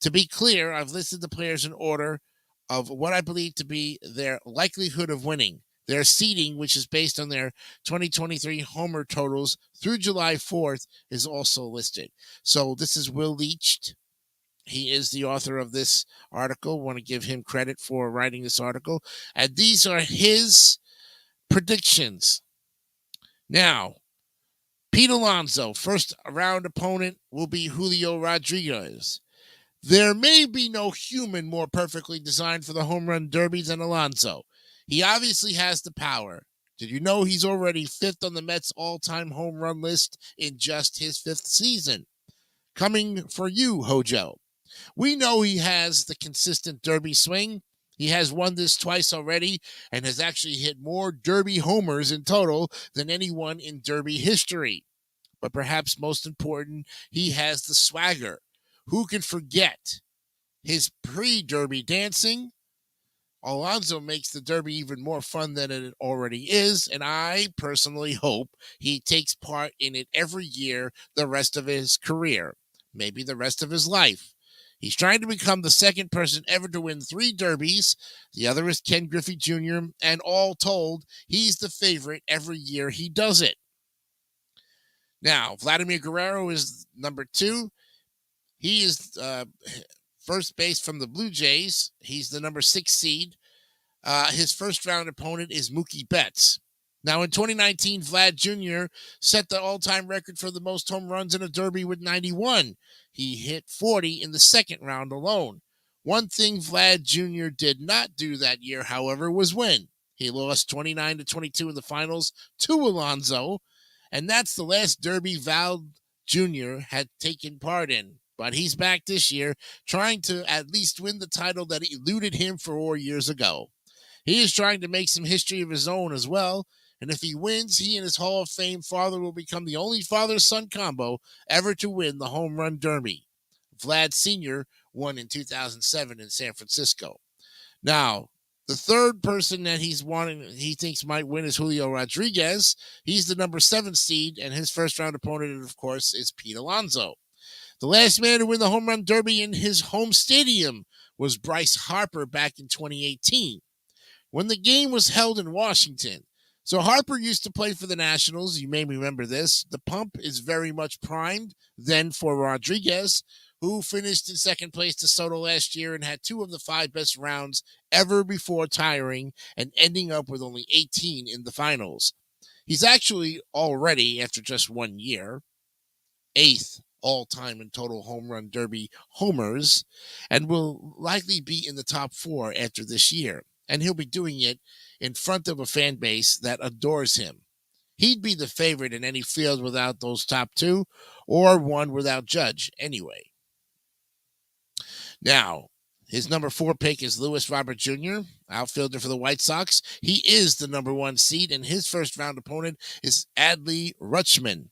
To be clear, I've listed the players in order of what I believe to be their likelihood of winning. Their seeding, which is based on their 2023 homer totals through July 4th, is also listed. So this is Will Leach. He is the author of this article. Want to give him credit for writing this article. And these are his predictions. Now, Pete Alonso, first round opponent will be Julio Rodriguez. There may be no human more perfectly designed for the home run derby than Alonso. He obviously has the power. Did you know he's already fifth on the Mets' all-time home run list in just his fifth season? Coming for you, Hojo. We know he has the consistent derby swing. He has won this twice already and has actually hit more derby homers in total than anyone in derby history. But perhaps most important, he has the swagger. Who can forget his pre-derby dancing? Alonso makes the derby even more fun than it already is, and I personally hope he takes part in it every year the rest of his career, maybe the rest of his life. He's trying to become the second person ever to win 3 derbies. The other is Ken Griffey Jr., and all told, he's the favorite every year he does it. Now, Vladimir Guerrero is number 2. He is first base from the Blue Jays. He's the number 6 seed. His first round opponent is Mookie Betts. Now, in 2019, Vlad Jr. set the all-time record for the most home runs in a derby with 91. He hit 40 in the second round alone. One thing Vlad Jr. did not do that year, however, was win. He lost 29-22 in the finals to Alonso, and that's the last derby Val Jr. had taken part in. But he's back this year, trying to at least win the title that eluded him 4 years ago. He is trying to make some history of his own as well, and if he wins, he and his Hall of Fame father will become the only father-son combo ever to win the home run derby. Vlad Sr. won in 2007 in San Francisco. Now, the third person that he thinks might win is Julio Rodriguez. He's the number 7 seed, and his first-round opponent, of course, is Pete Alonso. The last man to win the home run derby in his home stadium was Bryce Harper back in 2018, when the game was held in Washington. So Harper used to play for the Nationals. You may remember this. The pump is very much primed then for Rodriguez, who finished in second place to Soto last year and had 2 of the 5 best rounds ever before tiring and ending up with only 18 in the finals. He's actually already, after just 1 year, 8th all-time in total home run derby homers, and will likely be in the top 4 after this year. And he'll be doing it in front of a fan base that adores him. He'd be the favorite in any field without those top 2, or one without Judge anyway. Now, his number 4 pick is Luis Robert Jr., outfielder for the White Sox. He is the number 1 seed, and his first-round opponent is Adley Rutschman.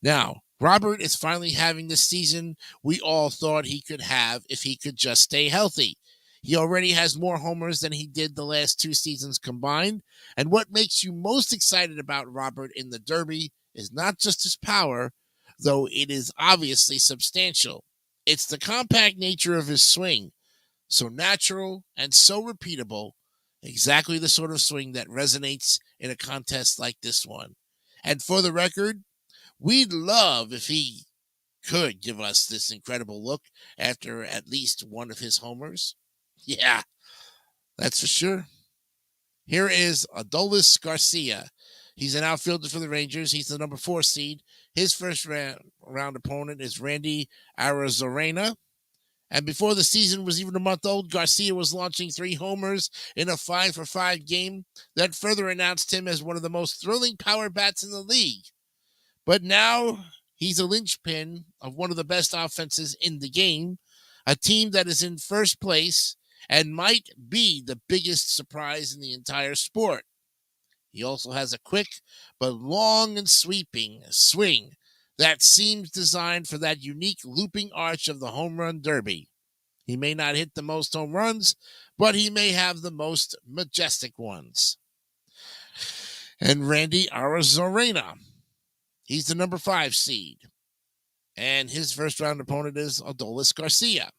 Now, Robert is finally having the season we all thought he could have if he could just stay healthy. He already has more homers than he did the last 2 seasons combined. And what makes you most excited about Robert in the Derby is not just his power, though it is obviously substantial. It's the compact nature of his swing. So natural and so repeatable, exactly the sort of swing that resonates in a contest like this one. And for the record, we'd love if he could give us this incredible look after at least one of his homers. Yeah, that's for sure. Here is Adolis Garcia. He's an outfielder for the Rangers. He's the number 4 seed. His first round opponent is Randy Arozarena. And before the season was even a month old, Garcia was launching 3 homers in a 5-for-5 game that further announced him as one of the most thrilling power bats in the league. But now he's a linchpin of one of the best offenses in the game, a team that is in first place and might be the biggest surprise in the entire sport. He also has a quick but long and sweeping swing that seems designed for that unique looping arch of the home run derby. He may not hit the most home runs, but he may have the most majestic ones. And Randy Arozarena, he's the number 5 seed. And his first-round opponent is Adolis Garcia.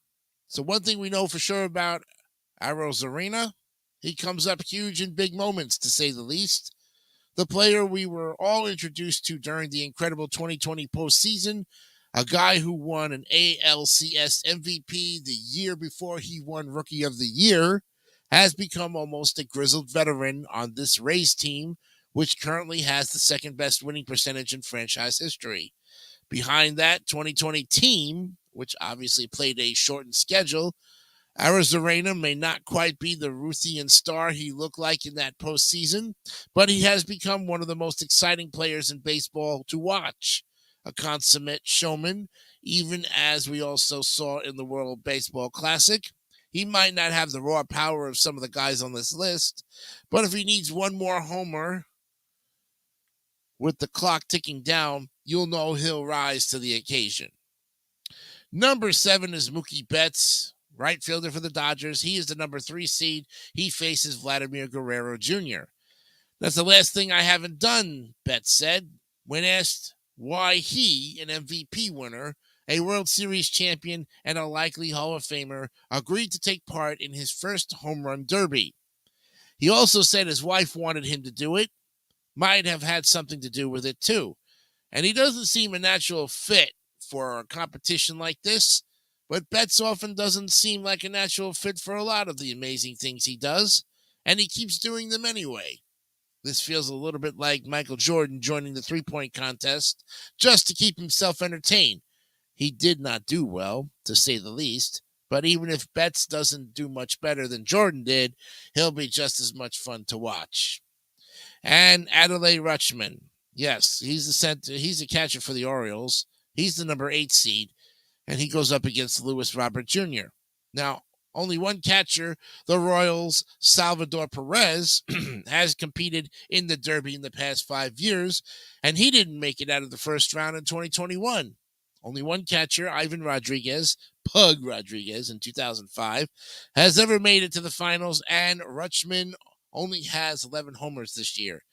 So one thing we know for sure about Arozarena, he comes up huge in big moments, to say the least. The player we were all introduced to during the incredible 2020 postseason, a guy who won an ALCS MVP the year before he won Rookie of the Year, has become almost a grizzled veteran on this Rays team, which currently has the second best winning percentage in franchise history. Behind that 2020 team, which obviously played a shortened schedule, Arozarena may not quite be the Ruthian star he looked like in that postseason, but he has become one of the most exciting players in baseball to watch. A consummate showman, even as we also saw in the World Baseball Classic. He might not have the raw power of some of the guys on this list, but if he needs one more homer with the clock ticking down, you'll know he'll rise to the occasion. Number 7 is Mookie Betts, right fielder for the Dodgers. He is the number 3 seed. He faces Vladimir Guerrero Jr. That's the last thing I haven't done, Betts said, when asked why he, an MVP winner, a World Series champion, and a likely Hall of Famer, agreed to take part in his first home run derby. He also said his wife wanted him to do it, might have had something to do with it too. And he doesn't seem a natural fit for a competition like this, but Betts often doesn't seem like a natural fit for a lot of the amazing things he does, and he keeps doing them anyway. This feels a little bit like Michael Jordan joining the three-point contest just to keep himself entertained. He did not do well, to say the least, but even if Betts doesn't do much better than Jordan did, he'll be just as much fun to watch. And Adley Rutschman, yes, he's the center. He's a catcher for the Orioles. He's the number 8 seed, and he goes up against Luis Robert Jr. Now, only one catcher, the Royals' Salvador Perez, has competed in the Derby in the past 5 years, and he didn't make it out of the first round in 2021. Only one catcher, Ivan Rodriguez, Pug Rodriguez in 2005, has ever made it to the finals, and Rutschman only has 11 homers this year.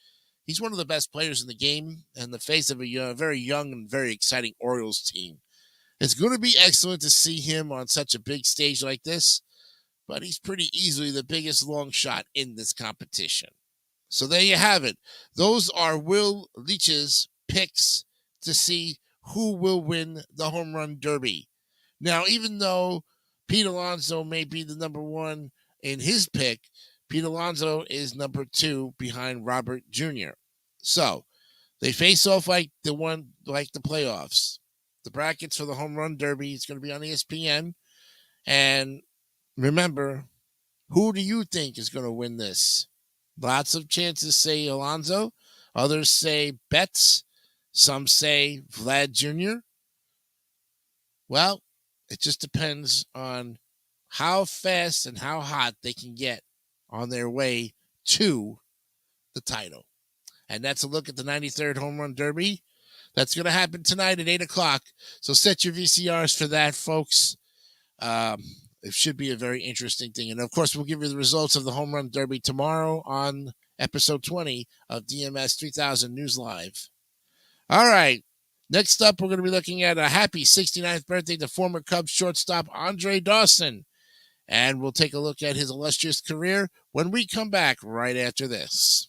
He's one of the best players in the game and the face of a very young and very exciting Orioles team. It's going to be excellent to see him on such a big stage like this, but he's pretty easily the biggest long shot in this competition. So there you have it. Those are Will Leitch's picks to see who will win the home run derby. Now, even though Pete Alonso may be the number 1 in his pick, Pete Alonso is number 2 behind Robert Jr. So they face off like the playoffs. The brackets for the home run derby is going to be on ESPN. And remember, who do you think is going to win this? Lots of chances say Alonso. Others say Betts. Some say Vlad Jr. Well, it just depends on how fast and how hot they can get on their way to the title. And that's a look at the 93rd Home Run Derby. That's going to happen tonight at 8 o'clock. So set your VCRs for that, folks. It should be a very interesting thing. And, of course, we'll give you the results of the Home Run Derby tomorrow on episode 20 of DMS 3000 News Live. All right. Next up, we're going to be looking at a happy 69th birthday to former Cubs shortstop Andre Dawson. And we'll take a look at his illustrious career when we come back right after this.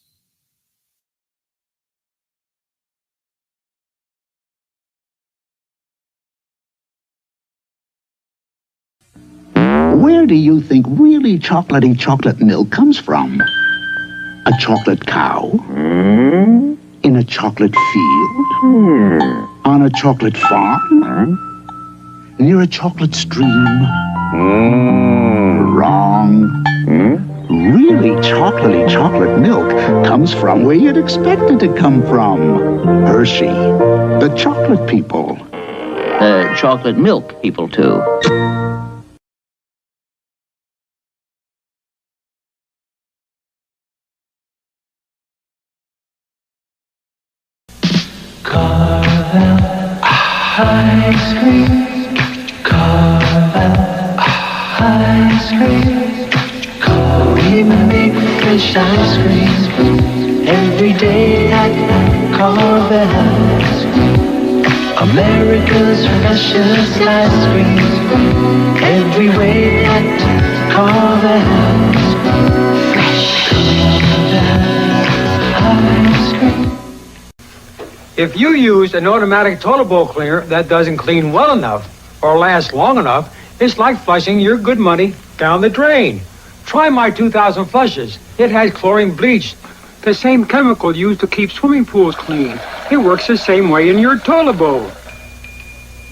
Where do you think really chocolatey chocolate milk comes from? A chocolate cow? In a chocolate field? On a chocolate farm? Near a chocolate stream? Wrong. Really chocolatey chocolate milk comes from where you'd expect it to come from. Hershey, the chocolate people. Chocolate milk people, too. Ice cream, Carvel, ice cream, we make fresh ice cream every day at Carvel's. America's freshest ice cream every way at Carvel's. Fresh Carvel's ice cream. If you use an automatic toilet bowl cleaner that doesn't clean well enough or last long enough, it's like flushing your good money down the drain. Try my 2000 flushes. It has chlorine bleach, the same chemical used to keep swimming pools clean. It works the same way in your toilet bowl.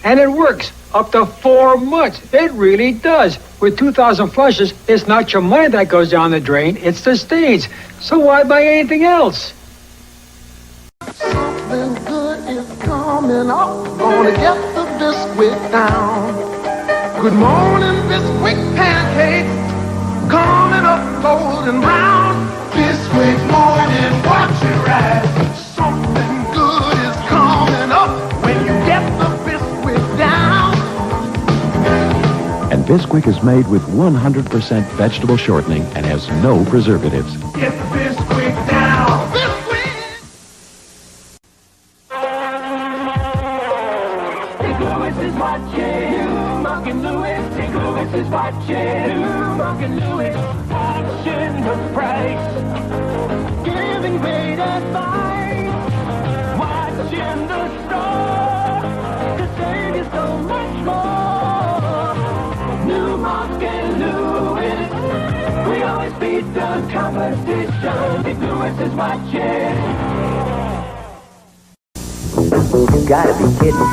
And it works up to 4 months. It really does. With 2000 flushes, it's not your money that goes down the drain, it's the stains. So why buy anything else? Something good is coming up. Gonna get the biscuit down. Good morning, biscuit pancakes. Coming up golden brown. Biscuit morning, watch your eyes. Something good is coming up when you get the biscuit down. And Bisquick is made with 100% vegetable shortening and has no preservatives. Get the biscuit down. Is watching Mark and Louis, watching the price, giving great advice, watching the store to save you so much more. New Mark and Louis, we always beat the competition. Big Louis is watching. You gotta be kidding.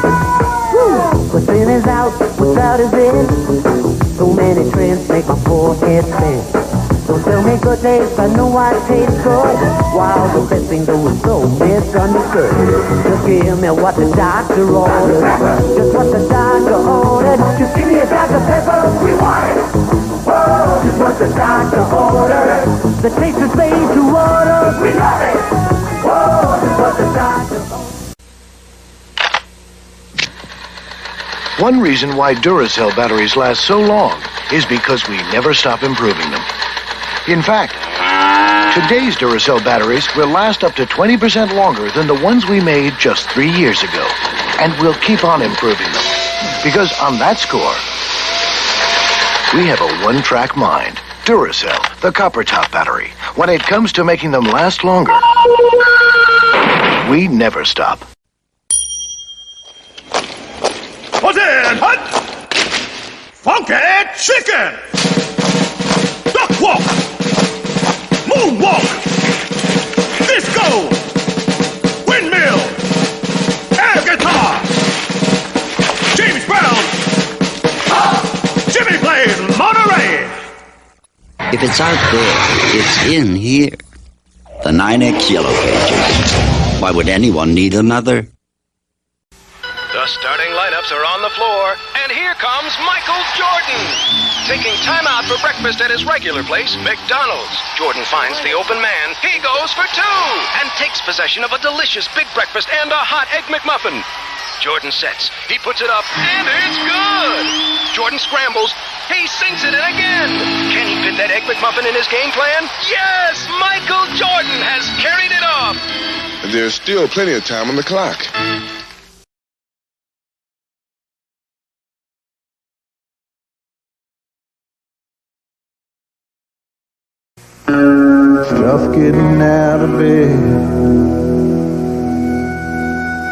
What's in is out, what's out is in. So many trends make my forehead spin. Don't tell me good taste, I know I taste good. While the best thing though is so misunderstood. Just give me what the doctor ordered. Just what the doctor ordered. Just give me a Dr. Pepper, we want it. Whoa, just what the doctor ordered. The taste is made to order, we love it. Whoa, just what the doctor ordered. One reason why Duracell batteries last so long is because we never stop improving them. In fact, today's Duracell batteries will last up to 20% longer than the ones we made just 3 years ago. And we'll keep on improving them. Because on that score, we have a one-track mind. Duracell, the copper top battery. When it comes to making them last longer, we never stop. What's in, hut? Funky chicken! Duck walk! Moonwalk! Disco! Windmill! Air guitar! James Brown! Jimmy plays Monterey! If it's out there, it's in here. The 9X Yellow Pages. Why would anyone need another? The starting lineups are on the floor, and here comes Michael Jordan. Taking time out for breakfast at his regular place, McDonald's. Jordan finds the open man. He goes for two and takes possession of a delicious big breakfast and a hot Egg McMuffin. Jordan sets. He puts it up, and it's good. Jordan scrambles. He sinks it in again. Can he fit that Egg McMuffin in his game plan? Yes! Michael Jordan has carried it off. There's still plenty of time on the clock. Tough getting out of bed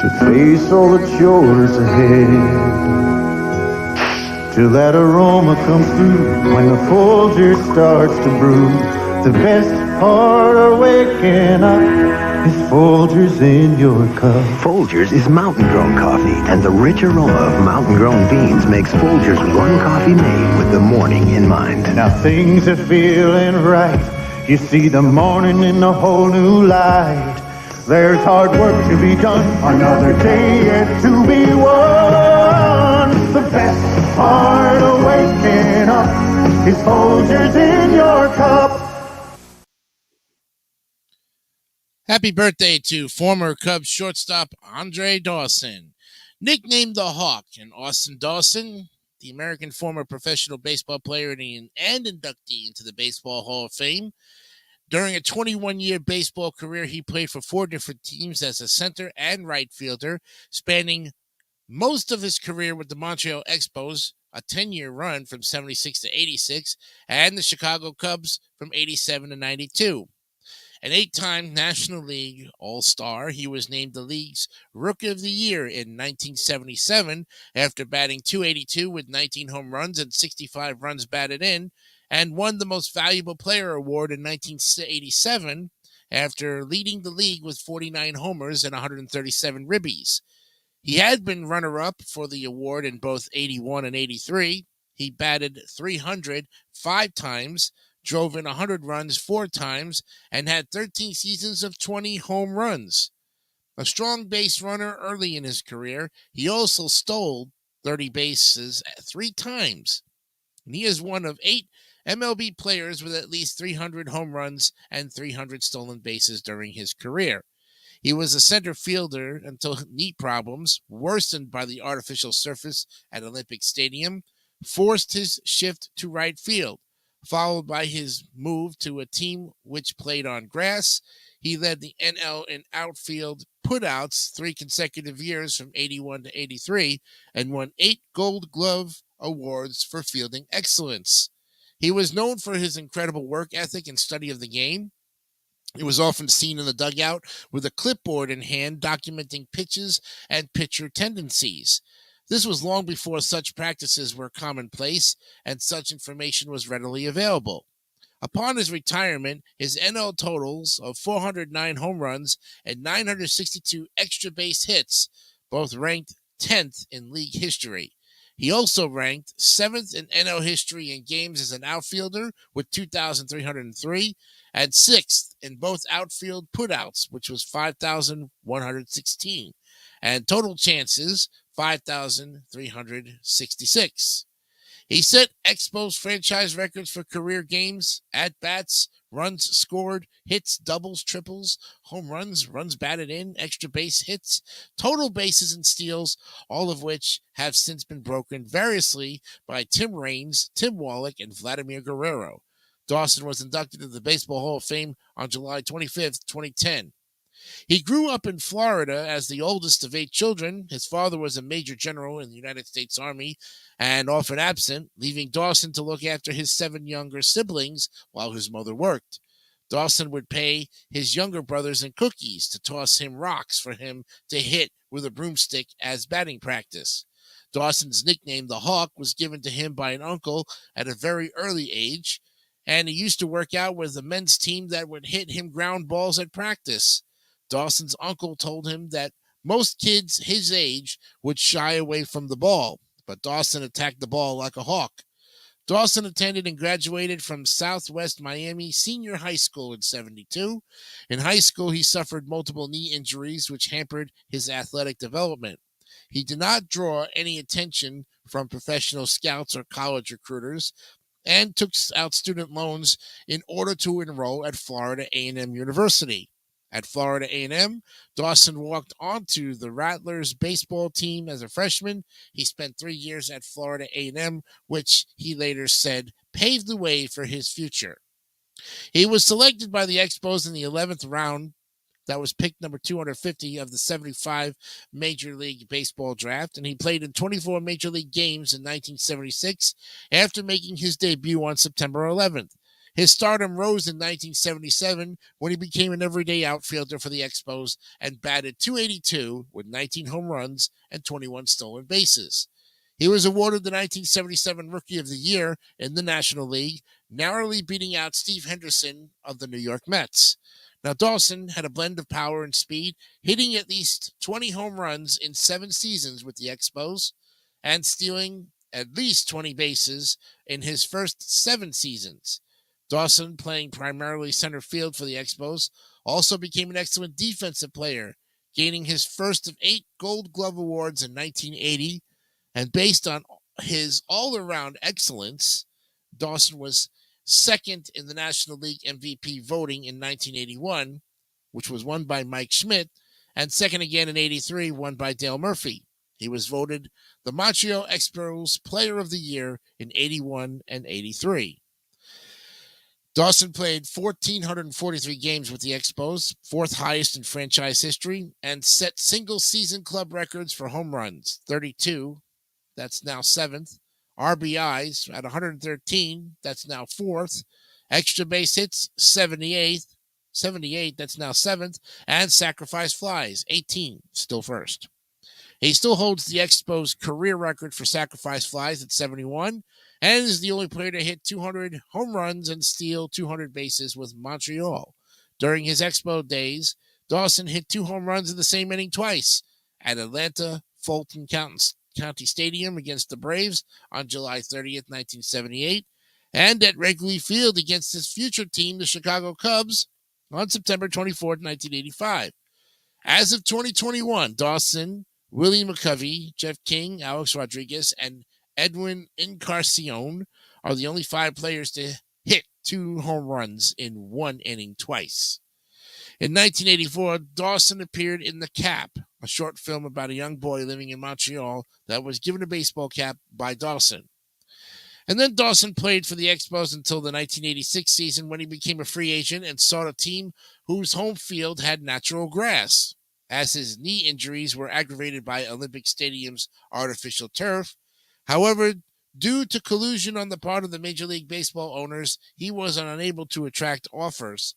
to face all the chores ahead. Till that aroma comes through when the Folger starts to brew. The best part of waking up is Folgers in your cup. Folgers is mountain-grown coffee, and the rich aroma of mountain-grown beans makes Folgers one coffee made with the morning in mind. Now things are feeling right. You see the morning in a whole new light. There's hard work to be done, another day yet to be won. The best part of waking up is Folgers in your cup. Happy birthday to former Cubs shortstop Andre Dawson. Nicknamed the Hawk, and Austin Dawson, the American former professional baseball player and inductee into the Baseball Hall of Fame. During a 21-year baseball career, he played for 4 different teams as a center and right fielder, spanning most of his career with the Montreal Expos, a 10-year run from 76 to 86, and the Chicago Cubs from 87 to 92. An 8-time National League All-Star, he was named the league's Rookie of the Year in 1977 after batting .282 with 19 home runs and 65 runs batted in, and won the Most Valuable Player award in 1987 after leading the league with 49 homers and 137 ribbies. He had been runner-up for the award in both 81 and 83. He batted .300 5 times, drove in 100 runs 4 times, and had 13 seasons of 20 home runs. A strong base runner early in his career, he also stole 30 bases 3 times. And he is one of 8 MLB players with at least 300 home runs and 300 stolen bases during his career. He was a center fielder until knee problems, worsened by the artificial surface at Olympic Stadium, forced his shift to right field. Followed by his move to a team which played on grass. He led the NL in outfield putouts 3 consecutive years from 81 to 83 and won 8 Gold Glove awards for fielding excellence. He was known for his incredible work ethic and study of the game. He was often seen in the dugout with a clipboard in hand documenting pitches and pitcher tendencies. This was long before such practices were commonplace and such information was readily available. Upon his retirement, his NL totals of 409 home runs and 962 extra base hits both ranked 10th in league history. He also ranked 7th in NL history in games as an outfielder with 2,303 and 6th in both outfield putouts, which was 5,116, and total chances 5,366. He set Expos franchise records for career games, at-bats, runs scored, hits, doubles, triples, home runs, runs batted in, extra base hits, total bases and steals, all of which have since been broken variously by Tim Raines, Tim Wallach, and Vladimir Guerrero. Dawson was inducted into the Baseball Hall of Fame on July 25th, 2010. He grew up in Florida as the oldest of 8 children. His father was a major general in the United States Army and often absent, leaving Dawson to look after his 7 younger siblings while his mother worked. Dawson would pay his younger brothers in cookies to toss him rocks for him to hit with a broomstick as batting practice. Dawson's nickname, the Hawk, was given to him by an uncle at a very early age, and he used to work out with a men's team that would hit him ground balls at practice. Dawson's uncle told him that most kids his age would shy away from the ball, but Dawson attacked the ball like a hawk. Dawson attended and graduated from Southwest Miami Senior High School in 72. In high school, he suffered multiple knee injuries, which hampered his athletic development. He did not draw any attention from professional scouts or college recruiters, and took out student loans in order to enroll at Florida A&M University. At Florida A&M, Dawson walked onto the Rattlers baseball team as a freshman. He spent 3 years at Florida A&M, which he later said paved the way for his future. He was selected by the Expos in the 11th round. That was pick number 250 of the 75 Major League Baseball draft, and he played in 24 Major League games in 1976 after making his debut on September 11th. His stardom rose in 1977 when he became an everyday outfielder for the Expos and batted .282 with 19 home runs and 21 stolen bases. He was awarded the 1977 Rookie of the Year in the National League, narrowly beating out Steve Henderson of the New York Mets. Now, Dawson had a blend of power and speed, hitting at least 20 home runs in 7 seasons with the Expos and stealing at least 20 bases in his first 7 seasons. Dawson, playing primarily center field for the Expos, also became an excellent defensive player, gaining his first of 8 Gold Glove awards in 1980. And based on his all-around excellence, Dawson was second in the National League MVP voting in 1981, which was won by Mike Schmidt, and second again in 83, won by Dale Murphy. He was voted the Montreal Expos Player of the Year in 81 and 83. Dawson played 1,443 games with the Expos, 4th highest in franchise history, and set single-season club records for home runs, 32, that's now 7th, RBIs at 113, that's now 4th, extra base hits, 78, that's now 7th, and sacrifice flies, 18, still 1st. He still holds the Expos career record for sacrifice flies at 71, and is the only player to hit 200 home runs and steal 200 bases with Montreal. During his Expo days, Dawson hit 2 home runs in the same inning twice at Atlanta Fulton County Stadium against the Braves on July 30th, 1978, and at Wrigley Field against his future team, the Chicago Cubs, on September 24th, 1985. As of 2021, Dawson, Willie McCovey, Jeff King, Alex Rodriguez, and Edwin Encarnacion are the only 5 players to hit 2 home runs in 1 inning twice. In 1984, Dawson appeared in The Cap, a short film about a young boy living in Montreal that was given a baseball cap by Dawson. And then Dawson played for the Expos until the 1986 season, when he became a free agent and sought a team whose home field had natural grass, as his knee injuries were aggravated by Olympic Stadium's artificial turf. However, due to collusion on the part of the Major League Baseball owners, he was unable to attract offers.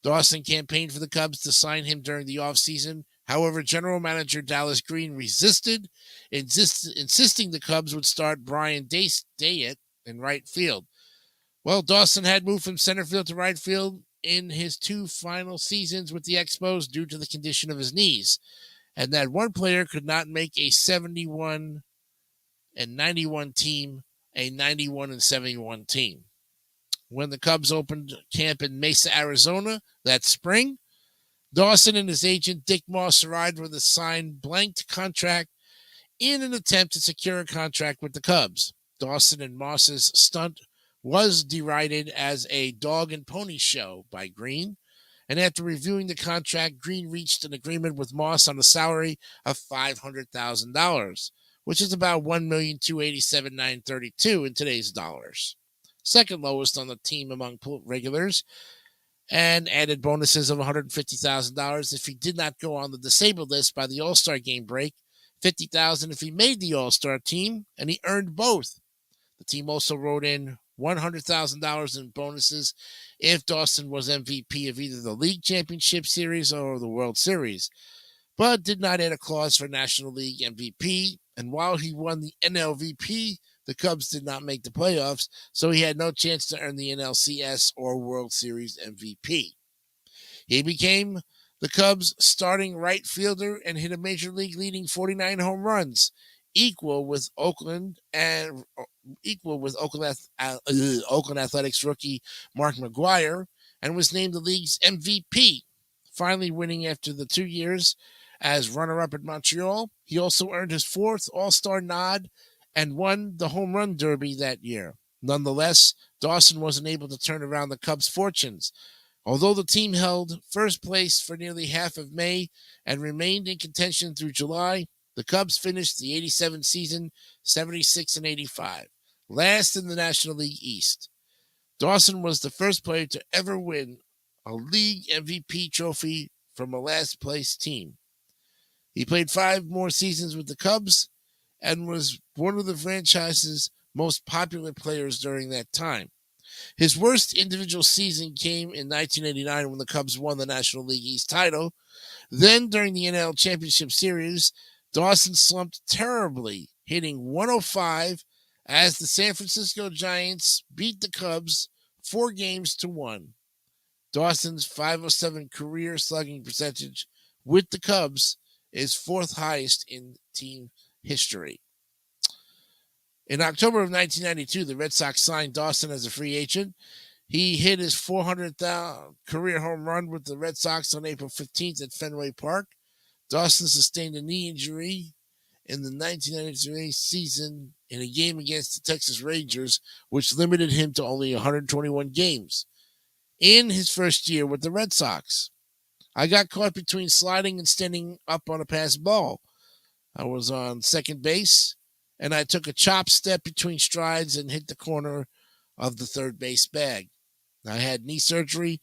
Dawson campaigned for the Cubs to sign him during the offseason. However, general manager Dallas Green resisted, insisting the Cubs would start Brian Dayette in right field. Well, Dawson had moved from center field to right field in his 2 final seasons with the Expos due to the condition of his knees, and that one player could not make a 71 and 91 team a 91 and 71 team. When the Cubs opened camp in Mesa, Arizona that spring, Dawson and his agent Dick Moss arrived with a signed blanked contract in an attempt to secure a contract with the Cubs. Dawson and Moss's stunt was derided as a dog and pony show by Green, and after reviewing the contract, Green reached an agreement with Moss on a salary of $500,000, which is about $1,287,932 in today's dollars. Second lowest on the team among regulars, and added bonuses of $150,000 if he did not go on the disabled list by the All-Star game break, $50,000 if he made the All-Star team, and he earned both. The team also wrote in $100,000 in bonuses if Dawson was MVP of either the League Championship Series or the World Series, but did not add a clause for National League MVP. And while he won the NLVP, the Cubs did not make the playoffs, so he had no chance to earn the NLCS or World Series MVP. He became the Cubs' starting right fielder and hit a major league leading 49 home runs, equal with Oakland Athletics rookie Mark McGwire, and was named the league's MVP, finally winning after the 2 years as runner-up at Montreal. He also earned his 4th All-Star nod and won the Home Run Derby that year. Nonetheless, Dawson wasn't able to turn around the Cubs' fortunes. Although the team held first place for nearly half of May and remained in contention through July, the Cubs finished the 87 season 76 and 85, last in the National League East. Dawson was the first player to ever win a league MVP trophy from a last-place team. He played 5 more seasons with the Cubs and was one of the franchise's most popular players during that time. His worst individual season came in 1989 when the Cubs won the National League East title. Then, during the NL Championship Series, Dawson slumped terribly, hitting 105 as the San Francisco Giants beat the Cubs 4-1. Dawson's .507 career slugging percentage with the Cubs is fourth highest in team history. In October of 1992, the Red Sox signed Dawson as a free agent. He hit his 400th career home run with the Red Sox on April 15th at Fenway Park. Dawson sustained a knee injury in the 1993 season in a game against the Texas Rangers, which limited him to only 121 games in his first year with the Red Sox. I got caught between sliding and standing up on a pass ball. I was on second base, and I took a chop step between strides and hit the corner of the third base bag. I had knee surgery,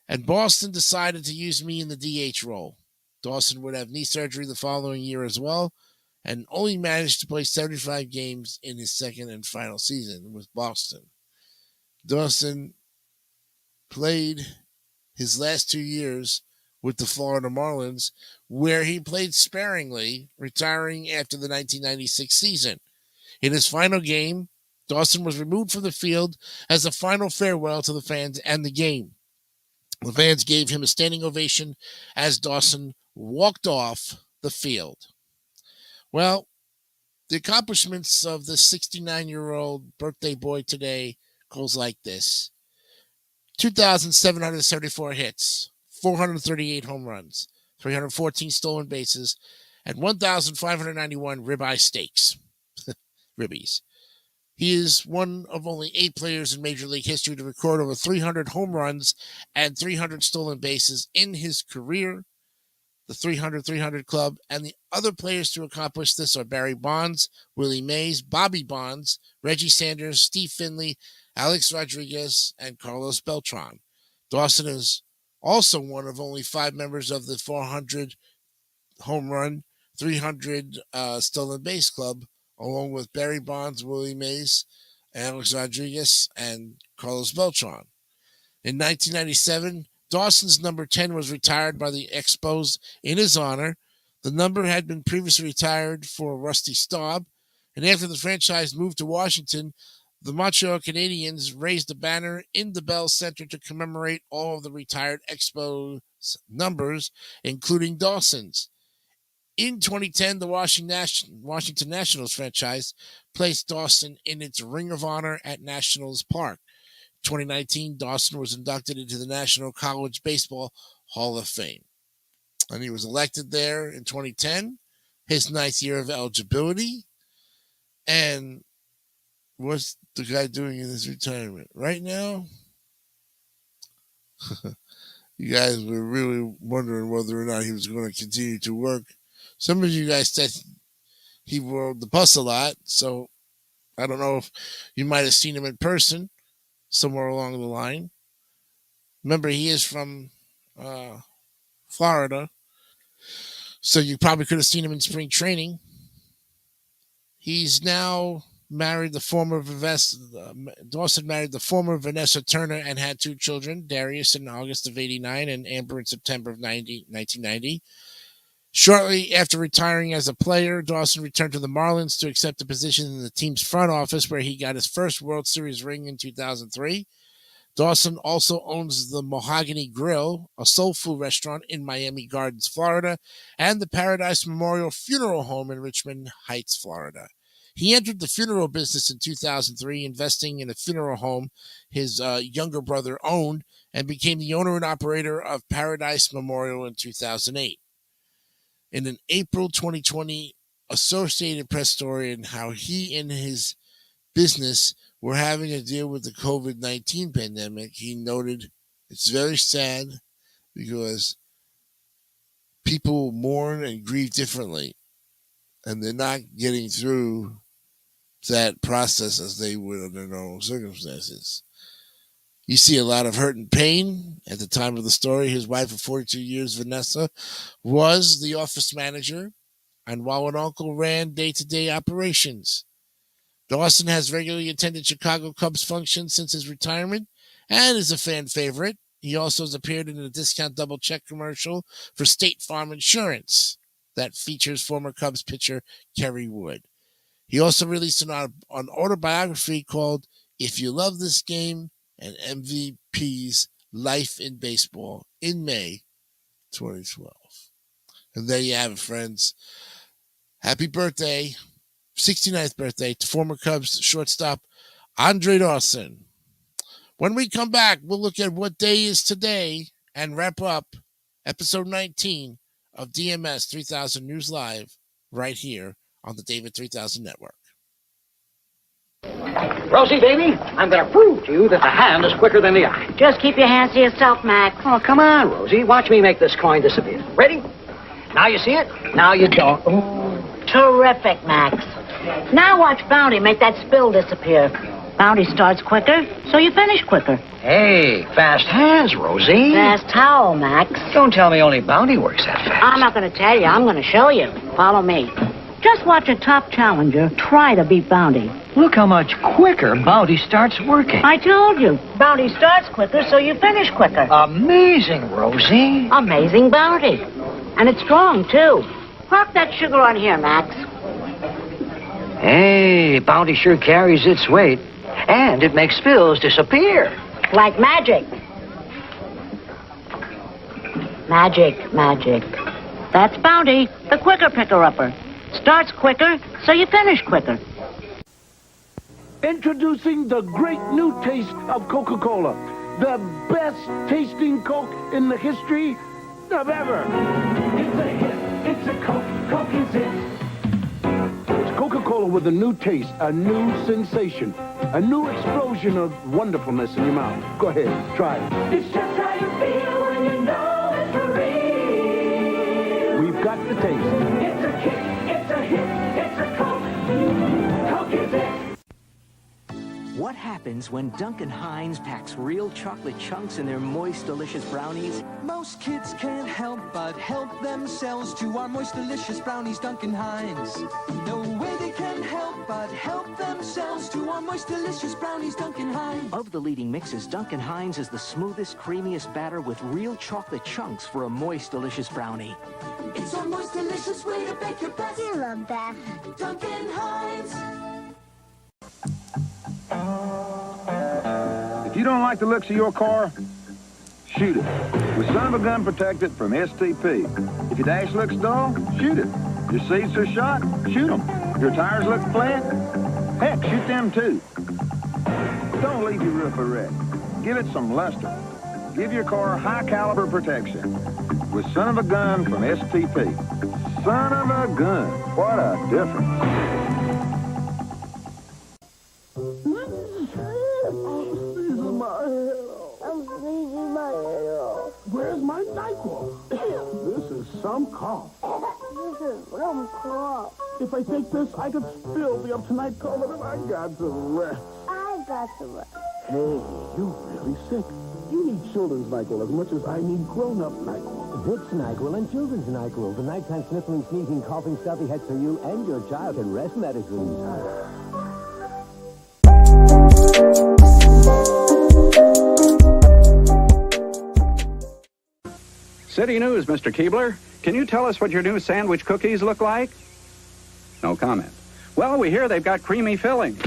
and Boston decided to use me in the DH role. Dawson would have knee surgery the following year as well, and only managed to play 75 games in his second and final season with Boston. Dawson played his last 2 years with the Florida Marlins, where he played sparingly, retiring after the 1996 season. In his final game, Dawson was removed from the field as a final farewell to the fans and the game. The fans gave him a standing ovation as Dawson walked off the field. Well, the accomplishments of the 69-year-old birthday boy today goes like this. 2,774 hits, 438 home runs, 314 stolen bases, and 1,591 ribeye steaks. Ribbies. He is one of only 8 players in Major League history to record over 300 home runs and 300 stolen bases in his career. The 300-300 Club, and the other players to accomplish this are Barry Bonds, Willie Mays, Bobby Bonds, Reggie Sanders, Steve Finley, Alex Rodriguez, and Carlos Beltran. Dawson is also one of only 5 members of the 400 home run, 300 stolen base club, along with Barry Bonds, Willie Mays, Alex Rodriguez, and Carlos Beltran. In 1997, Dawson's number 10 was retired by the Expos in his honor. The number had been previously retired for Rusty Staub, and after the franchise moved to Washington, the Montreal Canadiens raised a banner in the Bell Center to commemorate all of the retired Expos numbers, including Dawson's. In 2010, the Washington Nationals franchise placed Dawson in its Ring of Honor at Nationals Park. 2019, Dawson was inducted into the National College Baseball Hall of Fame. And he was elected there in 2010, his 9th year of eligibility. And what's the guy doing in his retirement? Right now, you guys were really wondering whether or not he was going to continue to work. Some of you guys said he rode the bus a lot, so I don't know if you might have seen him in person somewhere along the line. Remember, he is from Florida, so you probably could have seen him in spring training. He's now married Dawson married the former Vanessa Turner and had 2 children, Darius in August of 89 and Amber in September of 1990. Shortly after retiring as a player, Dawson returned to the Marlins to accept a position in the team's front office, where he got his first World Series ring in 2003. Dawson also owns the Mahogany Grill, a soul food restaurant in Miami Gardens, Florida, and the Paradise Memorial Funeral Home in Richmond Heights, Florida. He entered the funeral business in 2003, investing in a funeral home his younger brother owned, and became the owner and operator of Paradise Memorial in 2008. In an April 2020 Associated Press story on how he and his business were having to deal with the COVID-19 pandemic, he noted, "It's very sad because people mourn and grieve differently, and they're not getting through that process as they would under normal circumstances. You see a lot of hurt and pain." At the time of the story, his wife of 42 years, Vanessa, was the office manager, and while an uncle ran day-to-day operations. Dawson has regularly attended Chicago Cubs functions since his retirement and is a fan favorite. He also has appeared in a discount double check commercial for State Farm Insurance that features former Cubs pitcher Kerry Wood. He also released an autobiography called If You Love This Game and MVP's Life in Baseball in May 2012. And there you have it, friends. Happy birthday, 69th birthday, to former Cubs shortstop Andre Dawson. When we come back, we'll look at what day is today and wrap up episode 19 of DMS 3000 News Live right here on the David 3000 Network. Rosie, baby, I'm going to prove to you that the hand is quicker than the eye. Just keep your hands to yourself, Mac. Oh, come on, Rosie. Watch me make this coin disappear. Ready? Now you see it. Now you don't. Oh, terrific, Max. Now watch Bounty make that spill disappear. Bounty starts quicker, so you finish quicker. Hey, fast hands, Rosie. Fast towel, Max. Don't tell me only Bounty works that fast. I'm not going to tell you. I'm going to show you. Follow me. Just watch a top challenger try to beat Bounty. Look how much quicker Bounty starts working. I told you. Bounty starts quicker, so you finish quicker. Amazing, Rosie. Amazing Bounty. And it's strong, too. Park that sugar on here, Max. Hey, Bounty sure carries its weight. And it makes spills disappear. Like magic. Magic, magic. That's Bounty, the quicker picker-upper. Starts quicker, so you finish quicker. Introducing the great new taste of Coca-Cola. The best tasting Coke in the history of ever. It's a hit. It's a Coke. Coke is it. It's Coca-Cola with a new taste, a new sensation, a new explosion of wonderfulness in your mouth. Go ahead, try it. It's just how you feel when you know it's for real. We've got the taste. It's a kick. It's a hit. It's a Coke. Coke is it. What happens when Duncan Hines packs real chocolate chunks in their moist, delicious brownies? Most kids can't help but help themselves to our moist, delicious brownies, Duncan Hines. No way they can help but help themselves to our moist, delicious brownies, Duncan Hines. Of the leading mixes, Duncan Hines is the smoothest, creamiest batter with real chocolate chunks for a moist, delicious brownie. It's our moist, delicious way to bake your best. You love that. Duncan Hines. If you don't like the looks of your car, shoot it. With Son of a Gun Protected from STP. If your dash looks dull, shoot it. Your seats are shot, shoot them. Your tires look flat, heck, shoot them too. Don't leave your roof a wreck. Give it some luster. Give your car high caliber protection with Son of a Gun from STP. Son of a Gun, what a difference. Where's my NyQuil? This is some cough. This is some cough. If I take this, I could still be up tonight calling and I got to rest. I got to rest. Hey, you're really sick. You need children's NyQuil as much as I need grown-up NyQuil. Vicks NyQuil and children's NyQuil. The nighttime sniffling, sneezing, coughing, stuffy heads for you and your child and rest medicines. City News, Mr. Keebler. Can you tell us what your new sandwich cookies look like? No comment. Well, we hear they've got creamy fillings.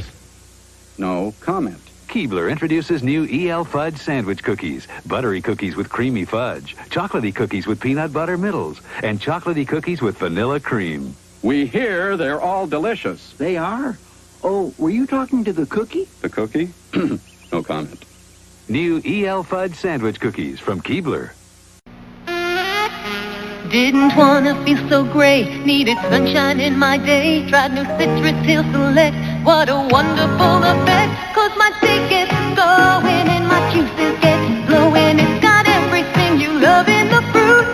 No comment. Keebler introduces new E.L. Fudge sandwich cookies. Buttery cookies with creamy fudge. Chocolatey cookies with peanut butter middles. And chocolatey cookies with vanilla cream. We hear they're all delicious. They are? Oh, were you talking to the cookie? The cookie? No comment. New E.L. Fudge sandwich cookies from Keebler. Didn't wanna feel so gray, needed sunshine in my day. Tried new Citrus Hill Select, what a wonderful effect. Cause my day gets going and my juices get flowing. It's got everything you love in the fruit.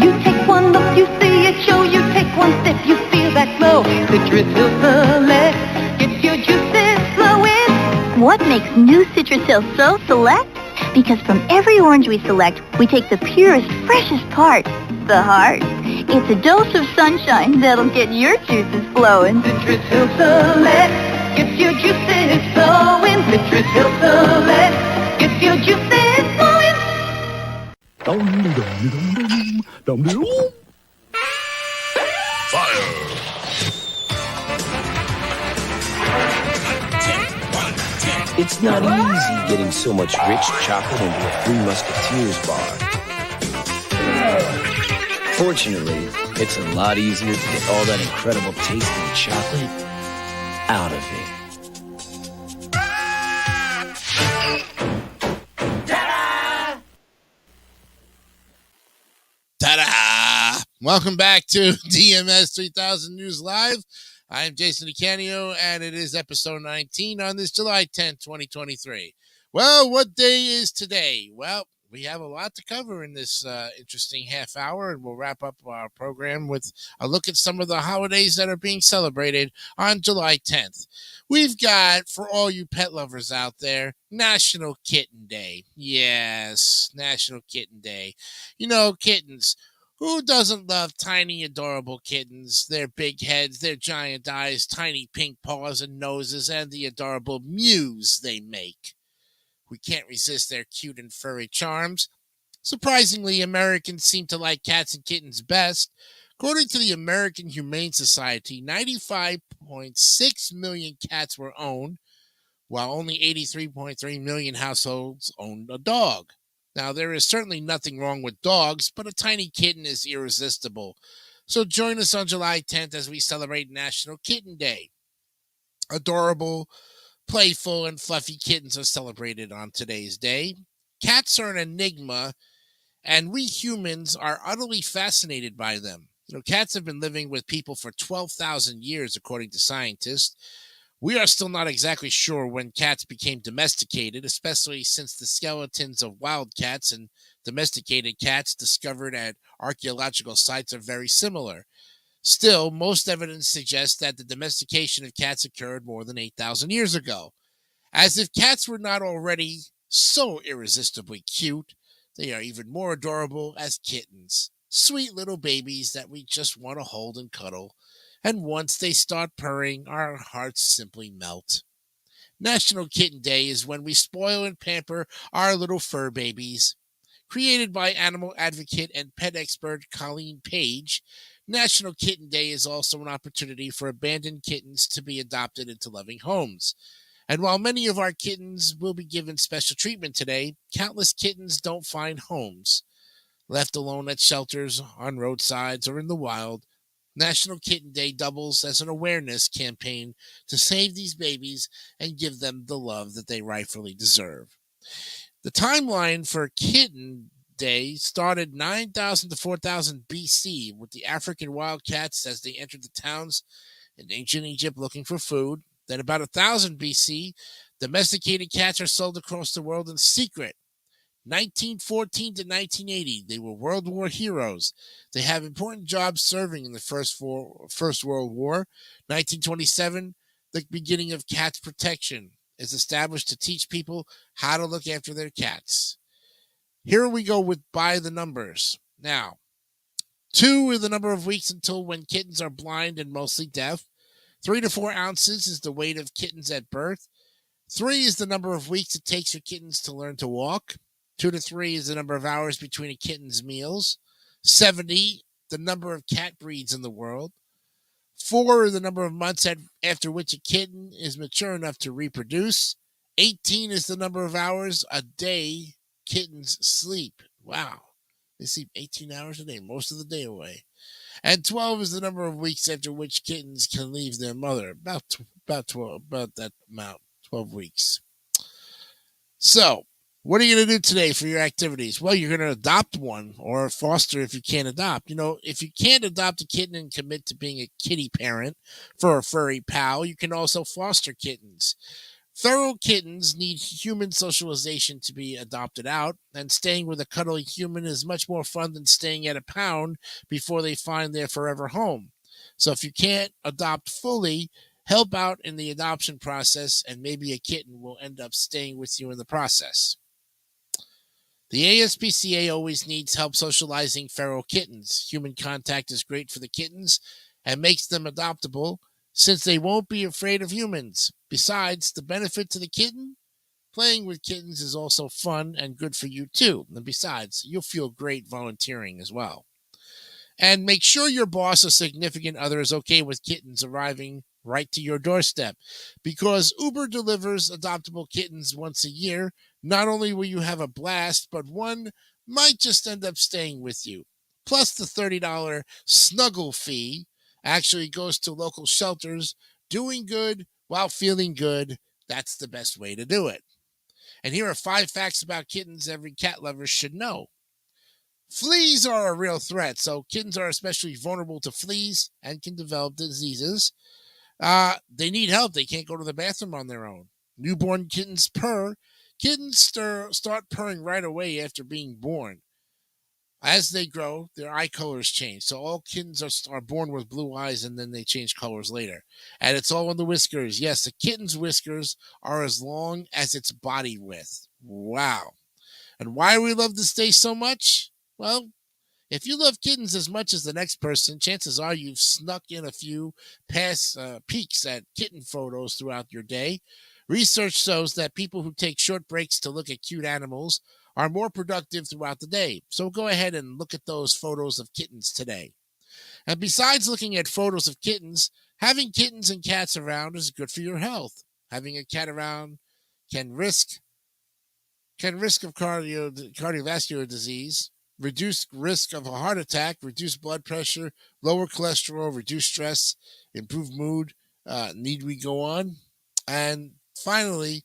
You take one look, you see it show. You take one step, you feel that glow. Citrus Hill Select, gets your juices flowing. What makes new Citrus Hill so select? Because from every orange we select, we take the purest, freshest part, the heart. It's a dose of sunshine that'll get your juices flowing. Citrus Hill Select, gets your juices flowing. Citrus Hill Select, gets your juices flowing. Fire! 10, 1, 10. It's not easy getting so much rich chocolate into a Three Musketeers bar. Fortunately, it's a lot easier to get all that incredible tasting chocolate out of it. Ta-da! Welcome back to DMS 3000 News Live. I'm Jason DeCanio, and it is episode 19 on this July 10th, 2023. Well, what day is today? Well, we have a lot to cover in this interesting half hour, and we'll wrap up our program with a look at some of the holidays that are being celebrated on July 10th. We've got, for all you pet lovers out there, National Kitten Day. Yes, National Kitten Day. You know, kittens. Who doesn't love tiny, adorable kittens? Their big heads, their giant eyes, tiny pink paws and noses, and the adorable mews they make. We can't resist their cute and furry charms. Surprisingly, Americans seem to like cats and kittens best. According to the American Humane Society, 95.6 million cats were owned, while only 83.3 million households owned a dog. Now, there is certainly nothing wrong with dogs, but a tiny kitten is irresistible. So join us on July 10th as we celebrate National Kitten Day. Adorable, playful, and fluffy kittens are celebrated on today's day. Cats are an enigma, and we humans are utterly fascinated by them. You know, cats have been living with people for 12,000 years, according to scientists. We are still not exactly sure when cats became domesticated, especially since the skeletons of wild cats and domesticated cats discovered at archaeological sites are very similar. Still, most evidence suggests that the domestication of cats occurred more than 8,000 years ago. As if cats were not already so irresistibly cute, they are even more adorable as kittens. Sweet little babies that we just want to hold and cuddle. And once they start purring, our hearts simply melt. National Kitten Day is when we spoil and pamper our little fur babies. Created by animal advocate and pet expert Colleen Page, National Kitten Day is also an opportunity for abandoned kittens to be adopted into loving homes. And while many of our kittens will be given special treatment today, countless kittens don't find homes. Left alone at shelters, on roadsides, or in the wild, National Kitten Day doubles as an awareness campaign to save these babies and give them the love that they rightfully deserve. The timeline for Kitten Day started 9,000 to 4,000 BC with the African wildcats as they entered the towns in ancient Egypt looking for food. Then about 1,000 BC, domesticated cats are sold across the world in secret. 1914 to 1980, they were World War heroes. They have important jobs serving in the First World War. 1927, the beginning of cats protection is established to teach people how to look after their cats. Here we go with by the numbers. Now, 2 are the number of weeks until when kittens are blind and mostly deaf. 3 to 4 ounces is the weight of kittens at birth. 3 is the number of weeks it takes for kittens to learn to walk. 2 to 3 is the number of hours between a kitten's meals. 70, the number of cat breeds in the world. 4 is the number of months after which a kitten is mature enough to reproduce. 18 is the number of hours a day kittens sleep. Wow. They sleep 18 hours a day, most of the day away. And 12 is the number of weeks after which kittens can leave their mother. About that amount, 12 weeks. So, what are you going to do today for your activities? Well, you're going to adopt one or foster if you can't adopt. You know, if you can't adopt a kitten and commit to being a kitty parent for a furry pal, you can also foster kittens. Feral kittens need human socialization to be adopted out, and staying with a cuddly human is much more fun than staying at a pound before they find their forever home. So if you can't adopt fully, help out in the adoption process, and maybe a kitten will end up staying with you in the process. The ASPCA always needs help socializing feral kittens. Human contact is great for the kittens and makes them adoptable since they won't be afraid of humans. Besides, the benefit to the kitten, playing with kittens is also fun and good for you too. And besides, you'll feel great volunteering as well. And make sure your boss or significant other is okay with kittens arriving right to your doorstep. Because Uber delivers adoptable kittens once a year, not only will you have a blast, but one might just end up staying with you. Plus, the $30 snuggle fee actually goes to local shelters. Doing good while feeling good, that's the best way to do it. And here are 5 facts about kittens every cat lover should know. Fleas are a real threat, so kittens are especially vulnerable to fleas and can develop diseases. They need help. They can't go to the bathroom on their own. Newborn kittens purr. Kittens start purring right away after being born. As they grow, their eye colors change. So all kittens are born with blue eyes, and then they change colors later. And it's all in the whiskers. Yes, a kitten's whiskers are as long as its body width. Wow. And why do we love this day so much? Well, if you love kittens as much as the next person, chances are you've snuck in a few peeks at kitten photos throughout your day. Research shows that people who take short breaks to look at cute animals are more productive throughout the day. So go ahead and look at those photos of kittens today. And besides looking at photos of kittens, having kittens and cats around is good for your health. Having a cat around can risk of cardiovascular disease, reduce risk of a heart attack, reduce blood pressure, lower cholesterol, reduce stress, improve mood. Need we go on? And finally,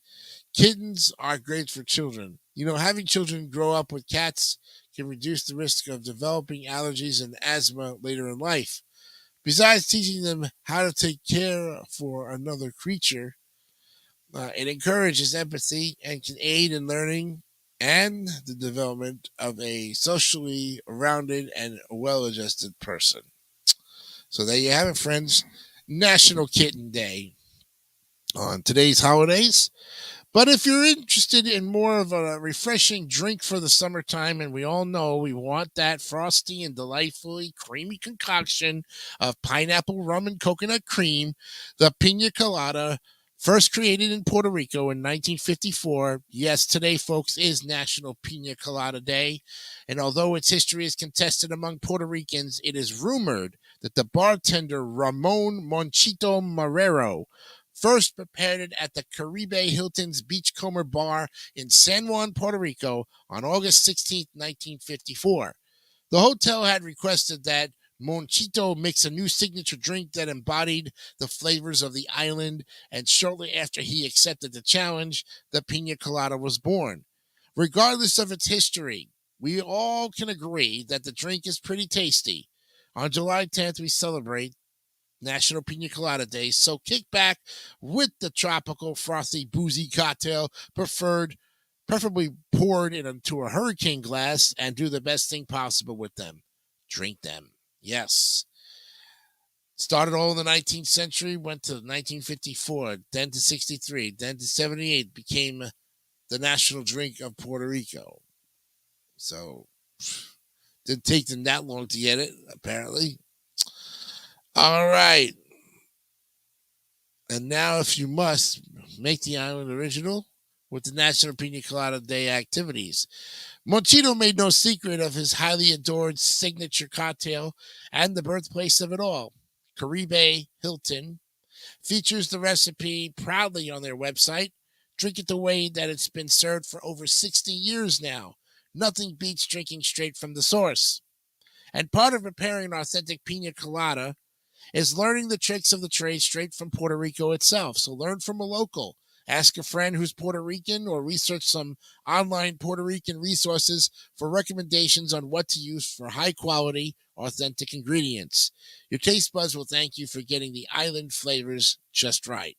kittens are great for children. You know, having children grow up with cats can reduce the risk of developing allergies and asthma later in life. Besides teaching them how to take care for another creature, it encourages empathy and can aid in learning and the development of a socially rounded and well-adjusted person. So there you have it, friends. National Kitten Day on today's holidays. But if you're interested in more of a refreshing drink for the summertime, and we all know we want that frosty and delightfully creamy concoction of pineapple rum and coconut cream, the Pina Colada, first created in Puerto Rico in 1954. Yes, today, folks, is National Pina Colada Day. And although its history is contested among Puerto Ricans, it is rumored that the bartender Ramon Monchito Marrero first prepared it at the Caribe Hilton's Beachcomber Bar in San Juan, Puerto Rico on August 16, 1954. The hotel had requested that Monchito makes a new signature drink that embodied the flavors of the island, and shortly after he accepted the challenge, the Pina Colada was born. Regardless of its history, we all can agree that the drink is pretty tasty. On July 10th, we celebrate National Pina Colada Day, so kick back with the tropical, frothy, boozy cocktail, preferably poured into a hurricane glass, and do the best thing possible with them. Drink them. Yes. Started all in the 19th century, went to 1954, then to 63, then to 78, became the national drink of Puerto Rico. So, didn't take them that long to get it, apparently. All right. And now, if you must, make the island original with the National Pina Colada Day activities. Monchito made no secret of his highly adored signature cocktail and the birthplace of it all. Caribe Hilton features the recipe proudly on their website. Drink it the way that it's been served for over 60 years now. Nothing beats drinking straight from the source. And part of preparing an authentic pina colada is learning the tricks of the trade straight from Puerto Rico itself. So learn from a local. Ask a friend who's Puerto Rican, or research some online Puerto Rican resources for recommendations on what to use for high-quality, authentic ingredients. Your taste buds will thank you for getting the island flavors just right.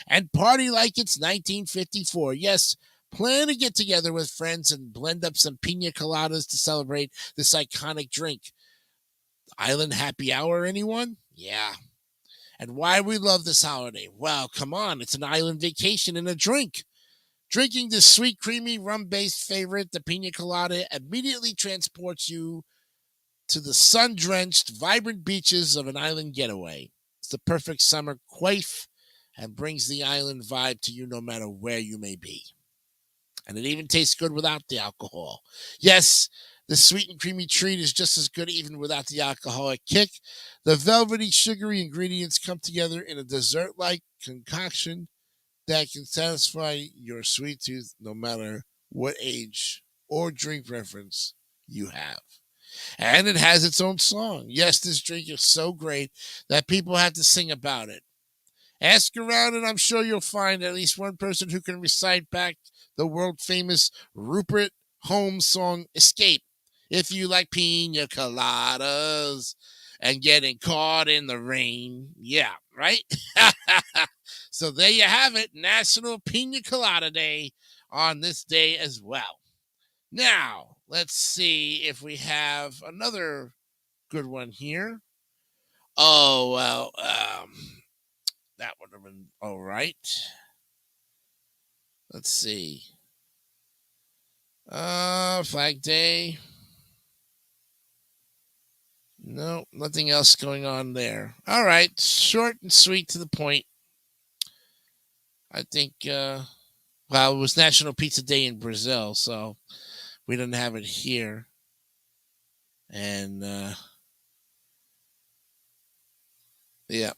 And party like it's 1954. Yes, plan to get together with friends and blend up some pina coladas to celebrate this iconic drink. Island happy hour, anyone? Yeah. And why we love this holiday? Well, come on, it's an island vacation and a drink. Drinking this sweet, creamy, rum-based favorite, the pina colada, immediately transports you to the sun-drenched, vibrant beaches of an island getaway. It's the perfect summer quaff and brings the island vibe to you no matter where you may be. And it even tastes good without the alcohol. Yes, This sweet and creamy treat is just as good even without the alcoholic kick. The velvety, sugary ingredients come together in a dessert-like concoction that can satisfy your sweet tooth no matter what age or drink preference you have. And it has its own song. Yes, this drink is so great that people have to sing about it. Ask around and I'm sure you'll find at least one person who can recite back the world-famous Rupert Holmes song, Escape. If you like pina coladas and getting caught in the rain. Yeah, right? So there you have it, National Pina Colada Day on this day as well. Now, let's see if we have another good one here. Oh, well, that would have been all right. Let's see. Flag Day. No, nothing else going on there. All right, short and sweet to the point. I think, well, it was National Pizza Day in Brazil, so we didn't have it here. And, yeah.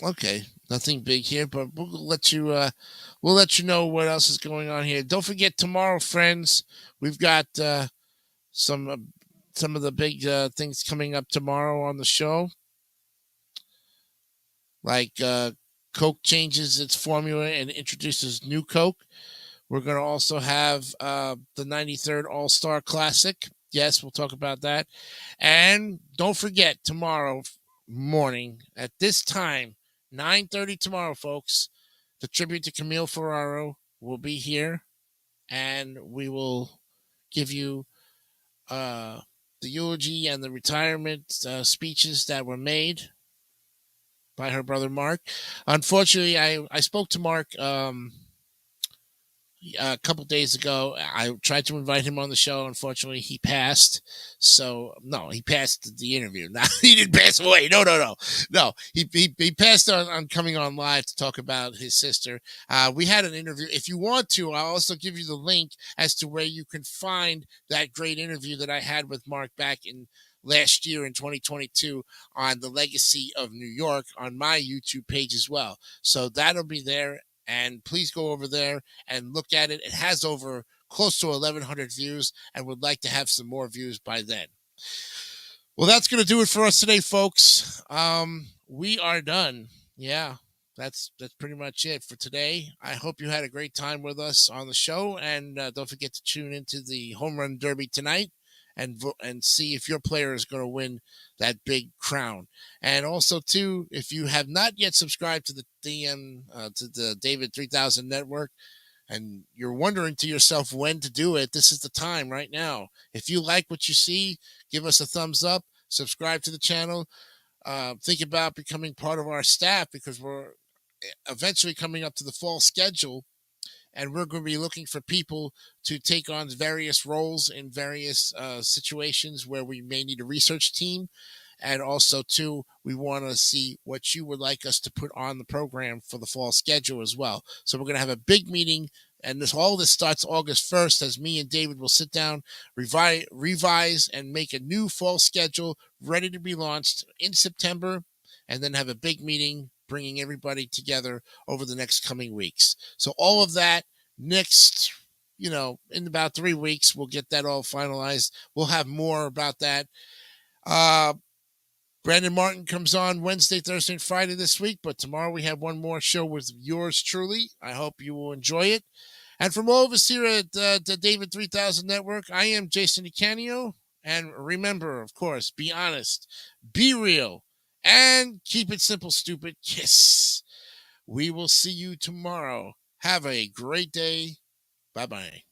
Okay, nothing big here, but we'll let you know what else is going on here. Don't forget tomorrow, friends. We've got some of the big things coming up tomorrow on the show, like Coke changes its formula and introduces new Coke. We're going to also have the 93rd All-Star Classic. Yes, we'll talk about that. And don't forget, tomorrow morning at this time, 9:30 tomorrow, folks, the tribute to Camille Ferraro will be here, and we will give you the eulogy and the retirement speeches that were made by her brother Mark. Unfortunately, I spoke to Mark a couple days ago. I tried to invite him on the show. Unfortunately, he passed. So, no, he passed the interview. Now, he didn't pass away. No. He passed on coming on live to talk about his sister. We had an interview. If you want to, I'll also give you the link as to where you can find that great interview that I had with Mark back in last year in 2022 on the Legacy of New York on my YouTube page as well. So that'll be there. And please go over there and look at it. It has over close to 1,100 views and would like to have some more views by then. Well, that's going to do it for us today, folks. We are done. Yeah, that's pretty much it for today. I hope you had a great time with us on the show. And don't forget to tune into the Home Run Derby tonight and see if your player is going to win that big crown. And also, too, if you have not yet subscribed to the David 3000 Network, and you're wondering to yourself when to do it, this is the time right now. If you like what you see, give us a thumbs up, subscribe to the channel, think about becoming part of our staff, because we're eventually coming up to the fall schedule. And we're going to be looking for people to take on various roles in various situations where we may need a research team. And also, too, we want to see what you would like us to put on the program for the fall schedule as well. So we're going to have a big meeting. And all this starts August 1st, as me and David will sit down, revise, and make a new fall schedule ready to be launched in September. And then have a big meeting, bringing everybody together over the next coming weeks. So all of that next, in about 3 weeks, we'll get that all finalized. We'll have more about that. Brandon Martin comes on Wednesday, Thursday, and Friday this week, but tomorrow we have one more show with yours truly. I hope you will enjoy it. And from all of us here at the David 3000 Network, I am Jason DeCanio. And remember, of course, be honest, be real, and keep it simple, stupid. Kiss. We will see you tomorrow. Have a great day. Bye-bye.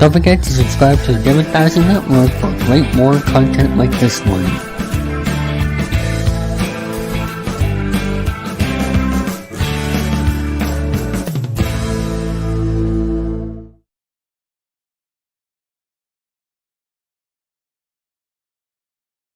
Don't forget to subscribe to the David Thousand Network for great more content like this one.